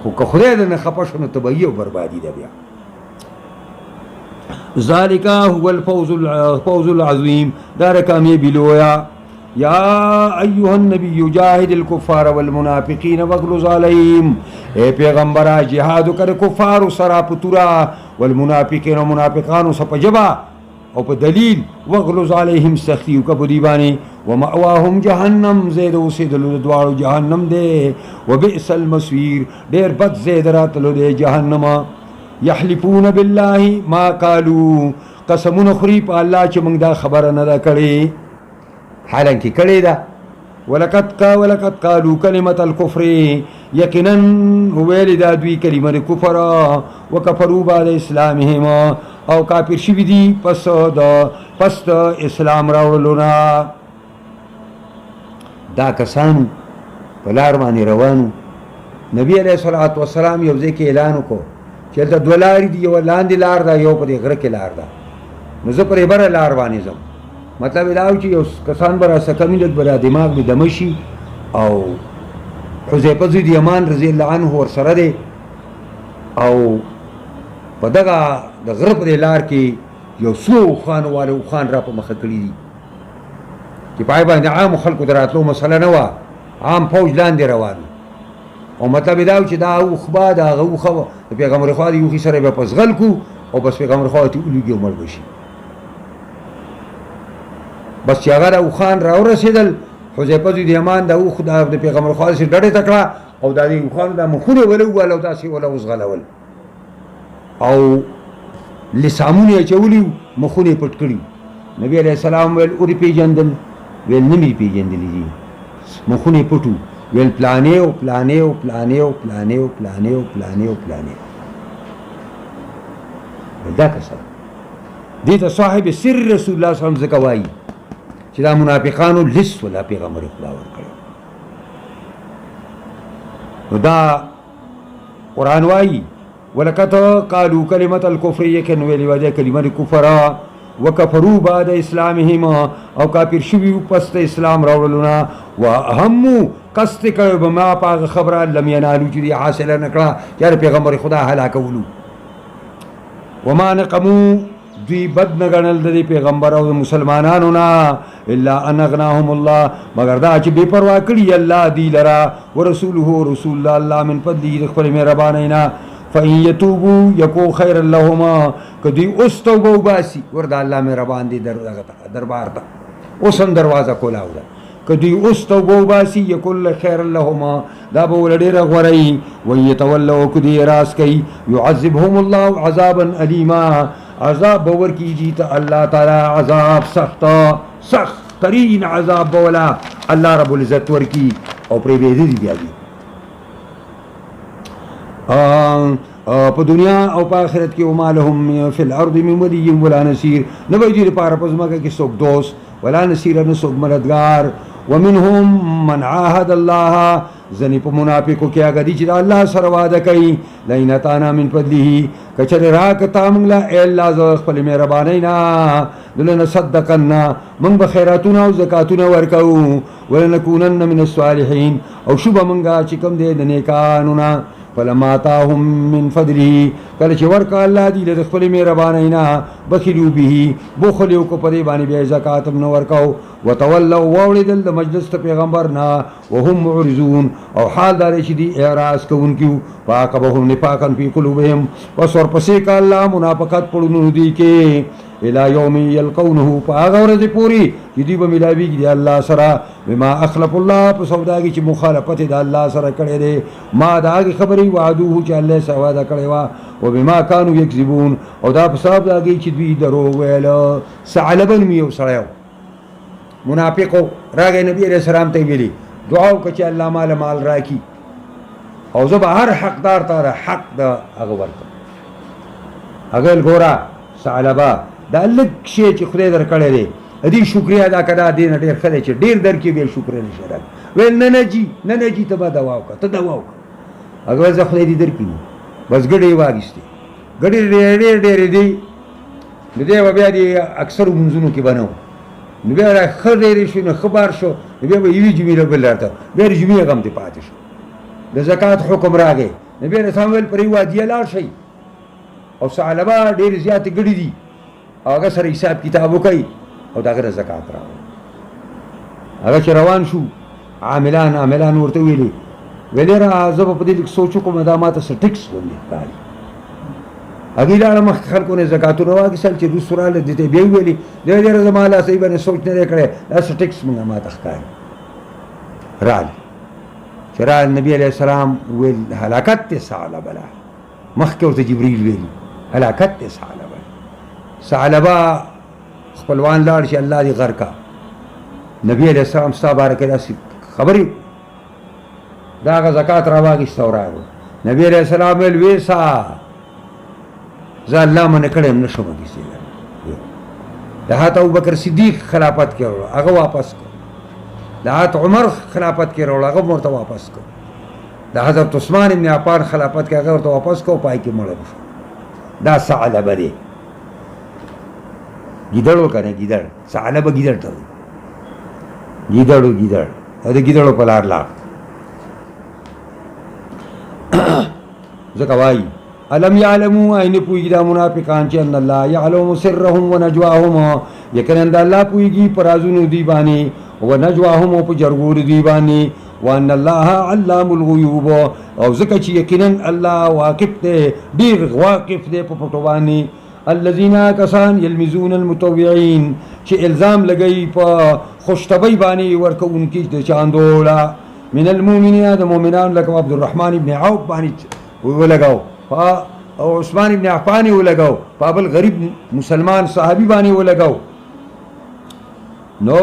[SPEAKER 1] خو که خدای دن خپش نو تبایی و بربادی دا بیا ذالکا هو الفوز العظیم دار کامیابی لویا یا ایها النبی جاہد الکفار والمنافقین واغلظ علیہم، اے پیغمبرہ جہاد کر کفار سرا پتورا والمنافقین و منافقان سپ جبا او په دلیل واغلظ علیہم سختی کا بدیبانی ومأواهم جہنم زید اوسیدلو دوارو جہنم دے وبئس المصیر دیر بد زید راتلو دے جہنم یحلفون باللہ ما قالو قسمون خری پا اللہ چی منگ دا خبر ندا کڑی حالانکہ کڑی دا ولقد قالو کلمت الکفر یقنن ویل دا دوی کلمت کفر وکفروا بعد اسلامہم او کافر شوی دی پس دا اسلام راوڑلونا. دا کسانو پلار مانی روانو نبی علیہ الصلوۃ والسلام یو ځای کې اعلان وکړو چې دلته دوه لارې دي، یو لاندې لار ده، یو په دې غره کې لار ده. نو زه پرې بره لار باندې ځم. مطلب دا و چې یو کسان به راسه کمی لږ به را دماغ مې دمه شي او حذیفه زوی د یمان رضی الله عنه ورسره دی او په دغه د غره په دې لار کې یو څو اوښانو والو اوښان را په مخه کړي دي چې پای باندې عام خلکو د راتلو مسله نه وه، عام فوج لاندې روان او مطلب دا و چې دا اوښ به د هغه اوښه د پیغمبر خوا د یوښي سره به په زغل کو او بس پیغمبر خوا ته ولوېږي او مړ به شي. بس چې هغه د اوښان راورسېدل حذیفه زوی د یمان د اوښ د پیغمبر خوا داسې ډډې ته کړه او دا د اوښانو دا مخونه یې وله ووهل او داسې وله وزغلول او لسامونه یې اچولي مخونه یې پټ کړي. نبي علیه السلام ویل ورې پېژندل؟ ویل نه مې پېژندلي دي، مخونه یې پټ وو. ویل پلانې او پلانې او پلانې او پلانې او پلانې او پلانې او پلانې. دا کسان دې ته صاحب سر رسول الله صلی الله علیه وسلم ځکه وایي چې دا منافقانو لست ولا پیغمبر خدا ورکړی. نو دا قرآن وایي ولقد قالوا کلمت الکفر، یقین ویلی وجه کلمت کفر وکفروا بعد اسلامهم او کافر شوي پس د اسلام راوړلونه واهمو قصد کړی بما پاغه خبره لم ینالو چې حاصله نه کړه چې پیغمبر خدا هلاکولو. وما نقمو دوی بد نه ګڼل د پیغمبر او مسلمانانو نه الا ان اغناهم الله، مگر دا چې بې پروا کړي الله دی لرا ورسوله رسول الله من فضله د خپل مهربانۍ نه. فإن يتوبوا يكون خيرا لهما، کدی اوس توبه وباسي وردا الله مهربان دی دربار ته اوس هم دروازه کولاو ده، کدی اوس توبه وباسي يكون خيرا لهما دا به ول ډیره غوري. ويتولوا کدی راس کوي يعذبهم الله عذابا اليما، عذاب باور کیږي ته الله تعالی عذاب سخت ترین عذاب بولا الله رب العزت ورکی او پرې به دي بیا دي په دنیا او په آخرت کې وما لهم فی الارض من ولی ولا نصیر، نه به دې لپاره په ځمکه کې څوک دوست ولا نصیر، نه څوک مددگار. ومنهم من عاهد الله، ځنې په منافقو کې هغه دي چې د الله سره وعده کوي لئن اتانا من فضله، کچرې راکته موږ له ای الله زه خپلې مهربانۍ نه لنصدقن، موږ به خیراتونه او زکاتونه ورکوو ولنکونن من الصالحین، او شو به موږ چې کوم دی د نیکانو نه. فلما آتاهم من فضله، کله چې ورکا الله دی له خپل مهربانۍ نه بخلوا به، بخل یې وکړو په دې باندې بیا زکات هم نه ورکاو. وتولوا واوړېدل د مجلس ته پیغمبر نه وهم معرضون، او حال دا دی چې دی اعراض کوونکي وو. فعاقبهم نفاقا فی قلوبهم، پس ورپسې کا الله منافقت پړونو دی کې الى یوم یلقونه، په هغه ورځې پورې چې دوی به ملاویږي د الله سره بما اخلف الله، په سودا کې چې مخالفت د الله سره کړی دی، ما د هغې خبرې وعدوه چې الله یې وعده کړې وه، وبما کانوا یکذبون، او دا په سبب د هغې چې دوی دروغ ویله. ثعلبه نومې یو سړی و منافق و، راغی نبي علیه السلام ته یې ویلي دعا وکړه چې الله مال راکړي او زه به هر حقدار ته حق د هغه ورکړم. هغه ویل ګوره ثعلبه دا لږ شی چې خدای درکړی دی دې شکریا ادا کړه، دې نه ډېر ښه دی چې ډېر درکړي بیا شکر نه شي راکړی. ویل نه نه جي ته به دوا وکړه، ته دوا وکړه. هغه ویل زه خدای دې درکړي نو بس ګډې یې واخیستې، ګډې ډېرې دي نو دی به بیا دې اکثرو منځونو کې بنو نو بیا ښه ډېرې شو نو ښه بار شو نو بیا به یوې جمعې له بل راته بیا د جمعې غم دې پاتې شو. د زکات حکم راغی، نبي علیه السلام ویل پرې وادیه لاړ شئ او ثعلبه ډېرې زیاتې ګډې دي، هغه سره حساب کتاب وکړئ او د هغه نه زکات راوړئ. هغه چې روان شو عاملان ورته ویلي را زه به په دې لږ سوچ وکړم دا ماته څه ټیکس غوندې ښکاري. هغوی لاړه مخکې خلکو نه زکاتونه واخیستل چې روس راله دې ته بیا ویلي ډېره زما لا صحیح باندې سوچ نه دی کړی دا څه ټیکس مونږ ماته ښکاري. راله چې راله نبي علیه السلام ویل هلاکت دی ثعلبه لا مخکې ورته جبریل ویلي هلاکت دی ثعلبه خپلوان لاړ چې الله دې غرقه. نبي علیه السلام ستا باره کې داسې خبرې دا هغه زکات را واخیسته او راغلو. نبي علیه السلام ویل ویسا زه الله منع کړی یم نه شم اخیستی. د حضرت ابوبکر صدیق خلافت کې راوړه هغه واپس کړ. د حضرت عمر خلافت کې راوړه هغه ورته واپس کړ. د حضرت عثمان ابن عفان خلافت کې هغه ورته واپس کړ او پای کې مړه شو. دا ثعلبه دی ګیدړ وکنه ګیدړ ثعلبه ګیدړ ته ګیدړ او د ګیدړو په لار لاړ. ځکه وایي الم یعلموا این پوهېږي دا منافقان چې ان الله یعلم سرهم و نجواهم یقینا د الله پوهېږي په رازونو دوی باندې و نجواهم او په جرګو دوی باندې وان الله علام الغیوب او ځکه چې یقینا الله واقف دی ډېر واقف دی په پټو باندې. الذین کسان یلمزون المتطوعین چې الزام لګوي په خوشطبعۍ باندې ورکوونکي د چاندوړه من المؤمنین د مؤمنانو لکه عبدالرحمن ابن عوف باندې ولګاو او عثمان ابن عفان ولګاو په بل غریب مسلمان صحابي باندې ولګاو. نو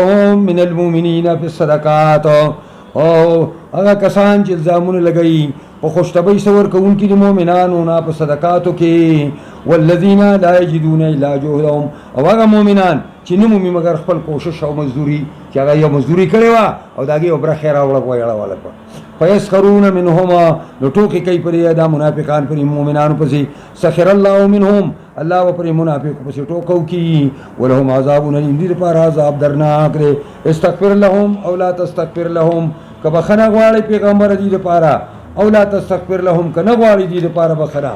[SPEAKER 1] من المؤمنین فی الصدقات او هغه کسان چې الزامونه لګوي په خوشطبعۍ سره ورکوونکي د مؤمنانو نه په صدقاتو کې. والذین لا یجدون الا جهدهم او هغه مؤمنان چې نه مومي مګر خپل کوشش او مزدوري چې هغه یو مزدوري کړې وه او د هغې یو برخې راوړه ویړوله کړه. فیسخرون منهما نو ټوکې کوي پرې دا منافقان پرې مؤمنانو پسې. سخر الله منهم الله به پرې منافقو پسې ټوکو کي. ولهم عذاب الیم دې دپاره عذاب درناک دی. استغفر لهم او لا تستغفر لهم که بخښنه غواړئ پیغمبره دې دپاره او لا تستغفر لهم که نه غواړئ دې دپاره بخښنه.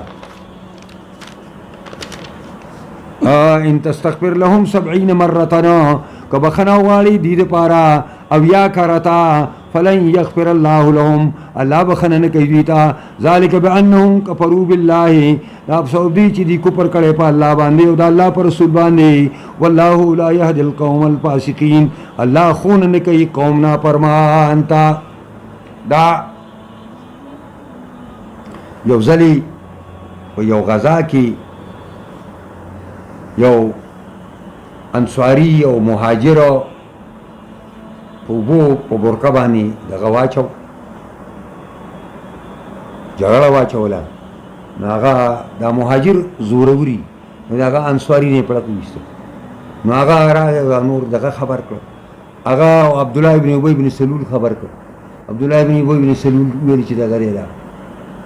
[SPEAKER 1] ان تستغفر لهم 70 مرتنا که بخښنه غواړي دې دپاره او یا کرتا فلن یغفر الله لهم الله بخښنه نه کوي دوی ته. ذلک بانهم کفروا بالله دا په سبب دی چې دوی کفر کړی په الله باندې او د الله په رسول باندې. والله لا یهدي القوم الفاسقین الله خون نه کوي قوم نافرمان ته. دا یو ځلې په یو غزا کې یو انصاري او مهاجر په اوبو په برکه باندې دغه واچو جګړه واچوله. نو هغه دا مهاجر زوروري نو هغه انصاري نه پړک ویسته. نو هغه راغی نور دغه خبر کړ. هغه عبدالله ابن ابی بن سلول خبر کړ. عبدالله ابن ابی بن سلول ویل چې دا غری ده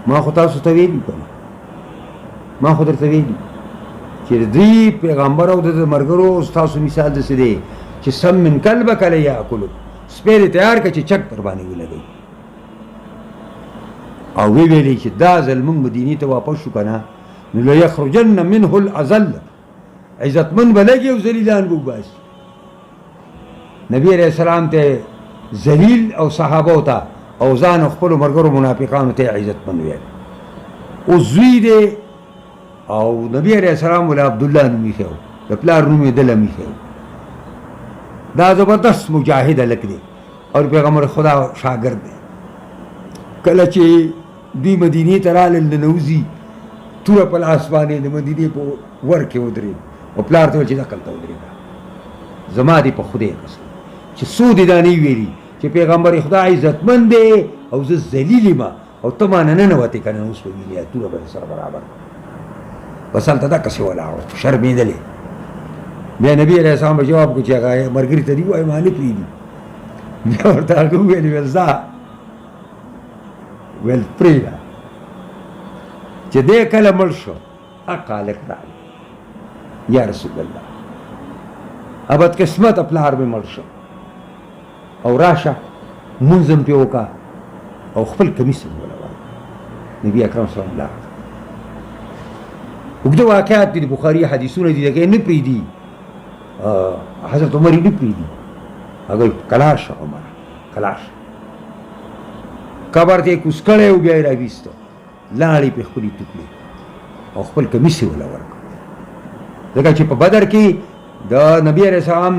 [SPEAKER 1] ما خو تاسو ته ویلي کنه ما خو درته ویلي چې دوی پیغمبر او د مرګرو تاسو مثال داسې دی چې سم من کلبک لی یاکلو سپی دې تیار کړه چې چک در باندې ولګوي. او وی ویلي چې دا ځل موږ مدینې ته واپس شو که نه نو لیخرجن منه الازل عزتمند به لګي او ذلیلان به وباسي. نبي علیه السلام ته ذلیل او صحابو ته او ځان خپلو ملګرو منافقانو ته عزتمند ویل. اوس زوی دی او نبی علیه السلام ول عبدالله نوم ایښی و د پلار نوم یې دله ایښی و. دا زبردست مجاهد هلک دی او پیغمبر خدا شاګرد دی. کله چې دوی مدینې ته رالل ننوځي توره په لاس باندې د مدینې په ور کې ودرېد او پلار ته ویل چې دلته ودرېږه زما دې په خدای قسم چې څو دې دا نه ویلي چې پیغمبر خدا عزتمند دی او زه ذلیل یم او ته ما نه ننوتې که نه اوس به وینې توره به سره برابر بس هلته دقسې ولاړ شرمېدلې. بیا نبي علیه السلام به جواب کړو چې هغه ملګري ته دې ووایي ما نه پرېږدي. بیا ورته هغه وویل ویل ځه ویل پرېږده چې دی کله مړ شو حق هلک راغی یا رسول الله بدقسمته پلار مې مړ شو او راشه مونځ هم پرې وکړه او خپل کمیس هم ولوه. نبي اکرم صلی الله علیه اوږده واقعات دي د بخاري حدیثونه دي دغه یې نه پرېږدي. حضرت عمر یې نه پرېږدي هغه کلاش عمر کلاش قبر ته کوس کړی او بیا یې راویسته لاړې پې خپلې ټوکلې او خپل کمیس یې وله ورکړ ځکه چې په بدر کې د نبي علیه السلام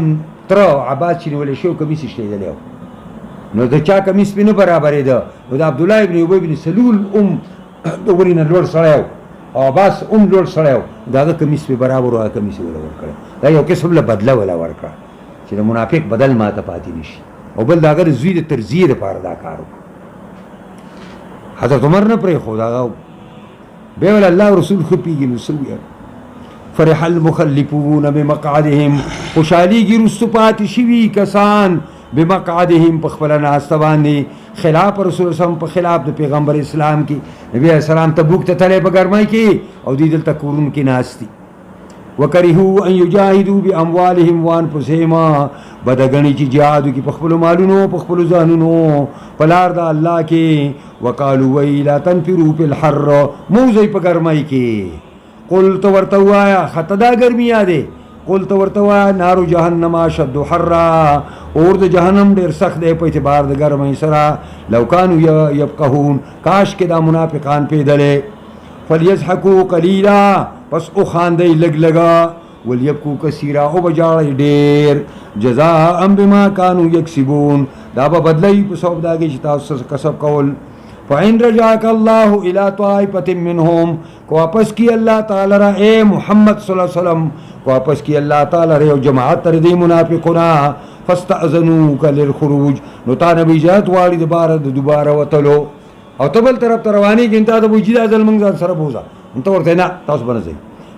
[SPEAKER 1] تره عباس چې نیولی شوی کمیس یې شلېدلی و نو د چا کمیس پې نه برابرېده نو د عبدالله ابن ابی بن سلول د ونې نه لوړ سړی و او عباس لوړ سړی و د هغه کمیس پې برابر و هغه کمیس یې وله ورکړی دا یو قسم له بدله وله ورکړه چې د منافق بدل ماته پاتې نه شي او بل د هغه د زوی د ترزیې دپاره دا کار وکړه حضرت عمر نه پرېښود هغه بیا ول الله رسول ښه پېږي نو څه وویل فرح المخلفون بمقعدهم خوشحالېږي رستو پاتې شوي کسان بمقعدهم په خپله ناسته باندې خلاف رسول وسلم په خلاف د پیغمبر اسلام کې نبي علیه السلام تبوک ته تلی په ګرمۍ کې او دوی دلته کورونو کې ناست دي وکرهوا ان یجاهدوا باموالهم وانفسهم بده ګڼي چې جهاد وکړي په خپلو مالونو په خپلو ځانونو په لار د الله کې وقالوا وی لا تنفروا فی الحر موځئ په ګرمۍ کې قل ته ورته ووایه خطه دا ګرمي یادې قل ته ورته ووایه نارو جهنم اشد حرا اور د جهنم ډېر سخت دی په اعتبار د ګرمۍ سره لو کانوا یفقهون کاش کې دا منافقان پیدلې فلیضحکوا قلیلا پس او خاندئ لږ لږه ولیبکو کثیرا او به ژاړئ ډېر جزاء بما کانوا یکسبون دا به بدلئ په سبب د هغې چې تاسو کسب کول فإن رجعك الله إلى طائفة منهم کو واپس کی اللہ تعالی را اے محمد صلی اللہ علیہ وسلم کو واپس کی اللہ تعالی را جماعت تر دی منافقنا فاستأذنوك للخروج نو تا نبی اجازت غواړي دوباره وتلو او ته بل طرف ته روانېږي انته د بوجي دا ځل موږ ځان سره بوځه انته ورته نه تاسو به نه ځئ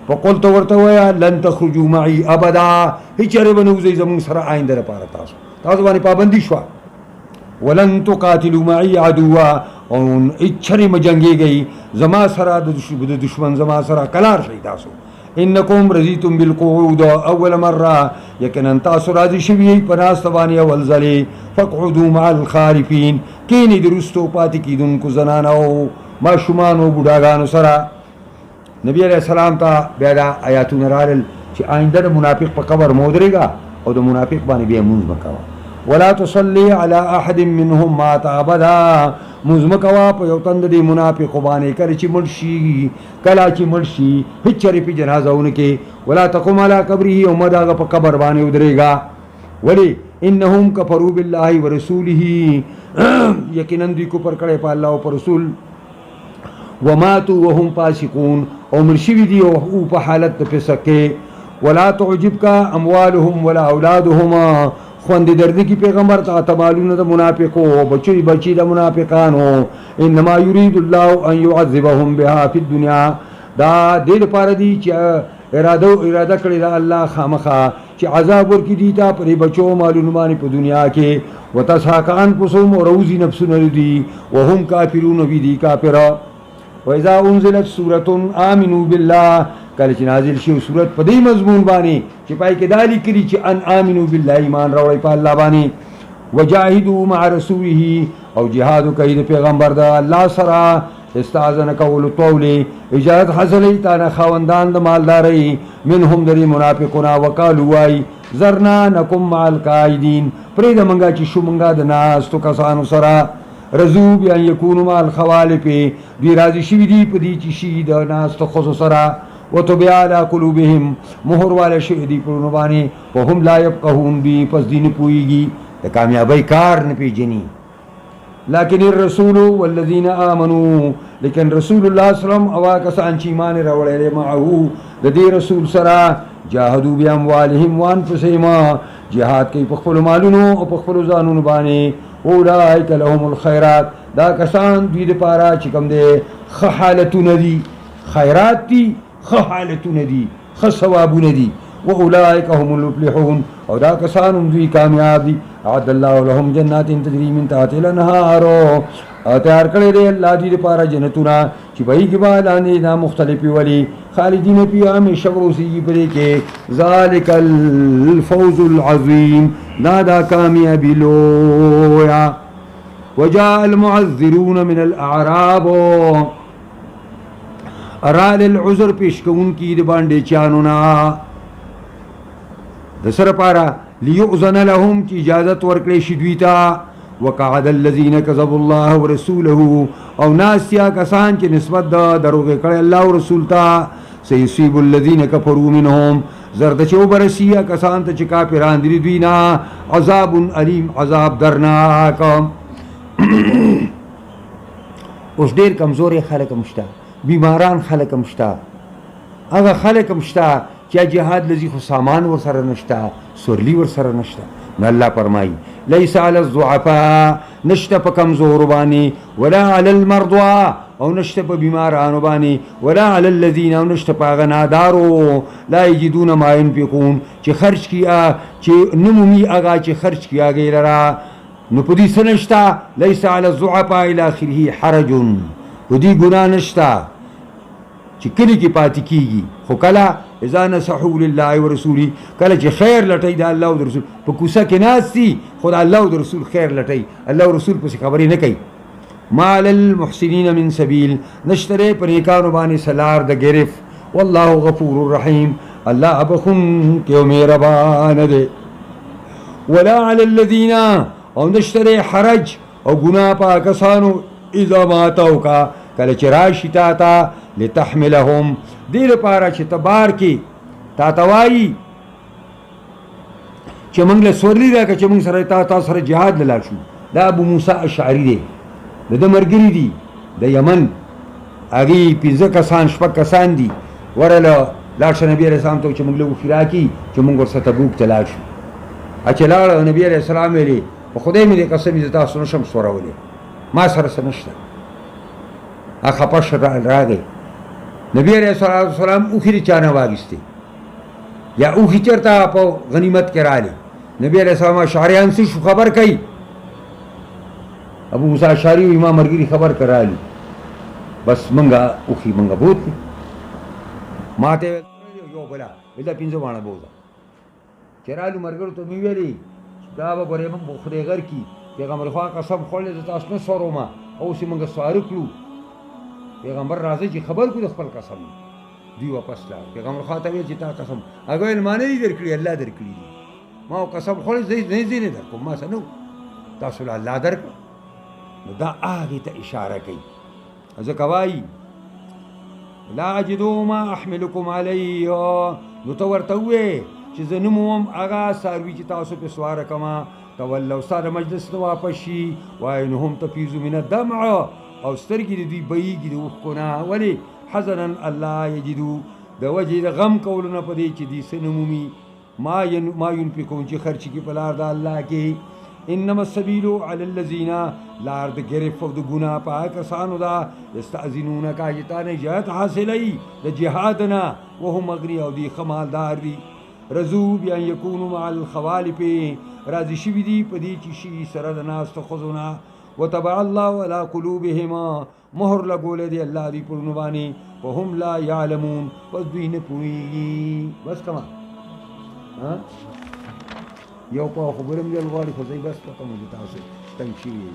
[SPEAKER 1] فقل ته ورته ووایه لن تخرجوا معي ابدا هېڅ چېرې به نه وځئ زموږ سره آینده لپاره تاسو باندې پابندي شوه ولن تقاتلوا معي عدوا او اچھری مجنگی گئی زما سرا دشمن زما سرا کلار شئی تاسو انکم رضیتم بالقعود اول مرہ یقینا تاسو راضی شوی پناست بانی اول ځلې فقعدوا مع الخالفین کینی درستو پاتې کیدونکو زنانو ماشومانو بوډاګانو سره نبی علیہ السلام ته بیا دا آیاتونه راغلل چې آینده د منافق په قبر مه ودرېږه او د منافق باندې بیا لمونځ مه کوه ولا تصلي على احد منهم مات ابدا مزمکوا په یو تند دی منافق باندې کله چې مړ شي کله چې مړ شي هیڅ چېرې پې جنازه ونه کې ولا تقم على قبره او مه د هغه په قبر باندې ودرېږه ولې انهم کفروا بالله ورسوله یقینا دوی کفر کړی په الله او په رسول وماتوا وهم فاسقون او مړ شوي دي او په حالت د فسق کې ولا تعجبك اموالهم ولا اولادهم خوند درد کی پیغمبر تا تمالون د منافقو بچی د منافقانو انما یرید الله ان يعذبهم بها فی الدنيا دا دې لپاره دی چې اراده کړی دا الله خامخا چې عذاب ورکړي دي تا پرې بچو مالونو باندې په دنیا کې وتسحق انفسهم روزي نفسونه دي وهم کافرون وی دي کافر واذا انزلت سوره امنوا بالله کله چې نازل شي سورت په دې مضمون باندې چې پای کې دا لیکلي چې ان امنوا بالله ایمان راوړئ په الله باندې وجاهدوا مع رسوله او جهاد کوي د پیغمبر د الله سره استاذنک اول طول اجازت حاصلې تا نه خاوندان د مالداري منهم دري منافقون وقالوا واي زرنا نکم مع القائدين پرې د منګه چې شو منګه د ناس تو کسانو سره رضو بیا یکونو مع الخوالف دی راضي شوي دي په دې چې شي د ناس تو خصوص سره وتبع على قلوبهم مهر والا شوي دي پرونو باندې وهم لا يفقهون بي پس دین پويږي د کامیابی کار نه پیژني لكن الرسول والذين آمنوا لیکن رسول الله صلی الله علیه وسلم او کسان چې ایمان راوړل معه د دې رسول سره جاهدوا باموالهم وانفسهم جهاد کوي په خپل مالونو او په خپل ځانونو باندې اولئک لهم الخيرات دا کسان دوی لپاره چې کوم دي ښه حالتونه دي خیرات دي ښه حالتونه دي ښه ثوابونه دي واولئک هم المفلحون او دا کسان هم دوی کامیاب دي اعد الله لهم جنات تجري من تحتها الانهار تیار کړی دی الله دوی لپاره جنتونه چې بهیږي به لاندې دا مختلفې ولي خالدین فیها همیشه به اوسېږي په دې کې ذلک الفوز العظیم دا کامیابي لویه وجاء المعذرون من الاعراب ارال العذر پیش کوونکي د باندې چانو نه د سره پاره لیؤذن لهم چې اجازت ورکړی شي دوی ته. وقعد الذین کذبوا الله ورسوله او ناسیا کسان چې نسبت د دروغ کړي الله او رسول ته. سيصيب الذين كفروا منهم زرد چې وبرسیا کسان ته چې کافران دي دوی نه عذاب علیم عذاب درناک. اوس ډېر کمزوري خلک هم شته، بیماران خلک هم شته، هغه خلک هم شته چې جهاد لذي خو سامان ورسره نشته، سورلی ورسره نشته. نو الله فرمایي لیس علی الضعفاء نشته په کمزورو باندې، ولا علی المرضى او نشته په بیمارانو باندې، ولا علی الذین او نشته په هغه نادارو لا یجدون ما ينفقون چې خرج کیا چې نمومي هغه چې خرج کیا هغې لره. نو په دې څه نشته؟ لیس علی الضعفاء الی آخره حرج، په دې ګناه نشته چې کلی کې پاتې کېږي. خو کله اذا نصحوا لله ورسوله، کله چې خیر لټوي د الله او د رسول په کوڅه کې ناست دي خو د الله او د رسول خیر لټوي، الله او رسول پسې خبرې نه کوي. ما للمحسنین من سبیل، نشته دی په نیکانو باندې سلار د ګرف. والله غفور رحیم، الله بخونکی او مهربان دی. ولا علی الذین، او نشته دی حرج او ګناه په کسانو اذا ما اتوک، کله چې راشي تا ته لتحملهم، دې لپاره چې ته بار کې تا ته وایي چې موږ له سورلي راکړه چې موږ سره تا سره جهاد له لاړ شو. دا ابو موسی اشعري دی، د ده ملګري دي د یمن، هغې 5 کسان 6 کسان دي. ورله لاړ شه نبي علیه السلام ته چې موږ له اوښې راکړي چې موږ ورسره تبوک ته لاړ شو. چې لاړه نبي علیه السلام ویلې په خدای مې دې قسم زه تاسو نشم سورولی، ما سره څه نشته. هغه خفه شه راغی. نبی علیه السلام اوښې د چا نه واخیستې یا اوښې چېرته په غنیمت کې راغلې. نبی علیه السلام اشعریان څه شو خبر کوي. ابو موسی اشعري وایي ما ملګري خبر کړه راغلي، بس موږ اوښې موږ بوتلو. ما ته یو بله ویل دا 5 باڼه بوځه چې رالو ملګرو ته مې ویلې دا به ګورې موږ خدای غر کي پیغمبر خوا قسم خوړلی زه تاسو نه سورومه، اوس یې موږ سواره کړو. پیغمبر راځي چې خبر کړو د خپل قسم. دوی واپس لاړ. پیغمبر خوا ته ویل چې تا قسم هغه ویل ما نه دي درکړي، الله درکړي دي. ما قسم خوړی زه نه درکوم، ما څه نه تاسو له الله درکړه. نو دا هغې ته اشاره کوي. ځکه وایي لا اجدو ما احملکم علیه، نو ته ورته ووایې چې زه نه موم هغه څاروي چې تاسو پې سواره کړمه. تولو ستا د مجلس نه واپس شي. وعینهم تفیض من الدمع، او سترګې د دوی بهیږي د اوښکو نه. ولې؟ حزنا الله یجدو، د وجې د غم کولو نه په دې چې دوی څه نه مومي ما ینفقون چې خرچ کړي په لار د الله کې. انما السبیل علی الذین، لار د ګرف او د ګناه په هغه کسانو ده یستأذنونک چې تا نه اجازت حاصلوي د جهاد نه، وهم اغنیاء او دوی ښه مالدار دي. رضوا بان یکونوا مع الخوالف، راضي شوي دي په دې چې شي سره د ناستو ښځو نه. وطبع الله على قلوبهما، مهر لګولی دی الله دوی په زړونو باندې. وهم لا یعلمون، پس دوی نه پوهېږي. بس کما یو په خبره مې غواړي خو ځای بس پته مو د تاسو تنګ شوي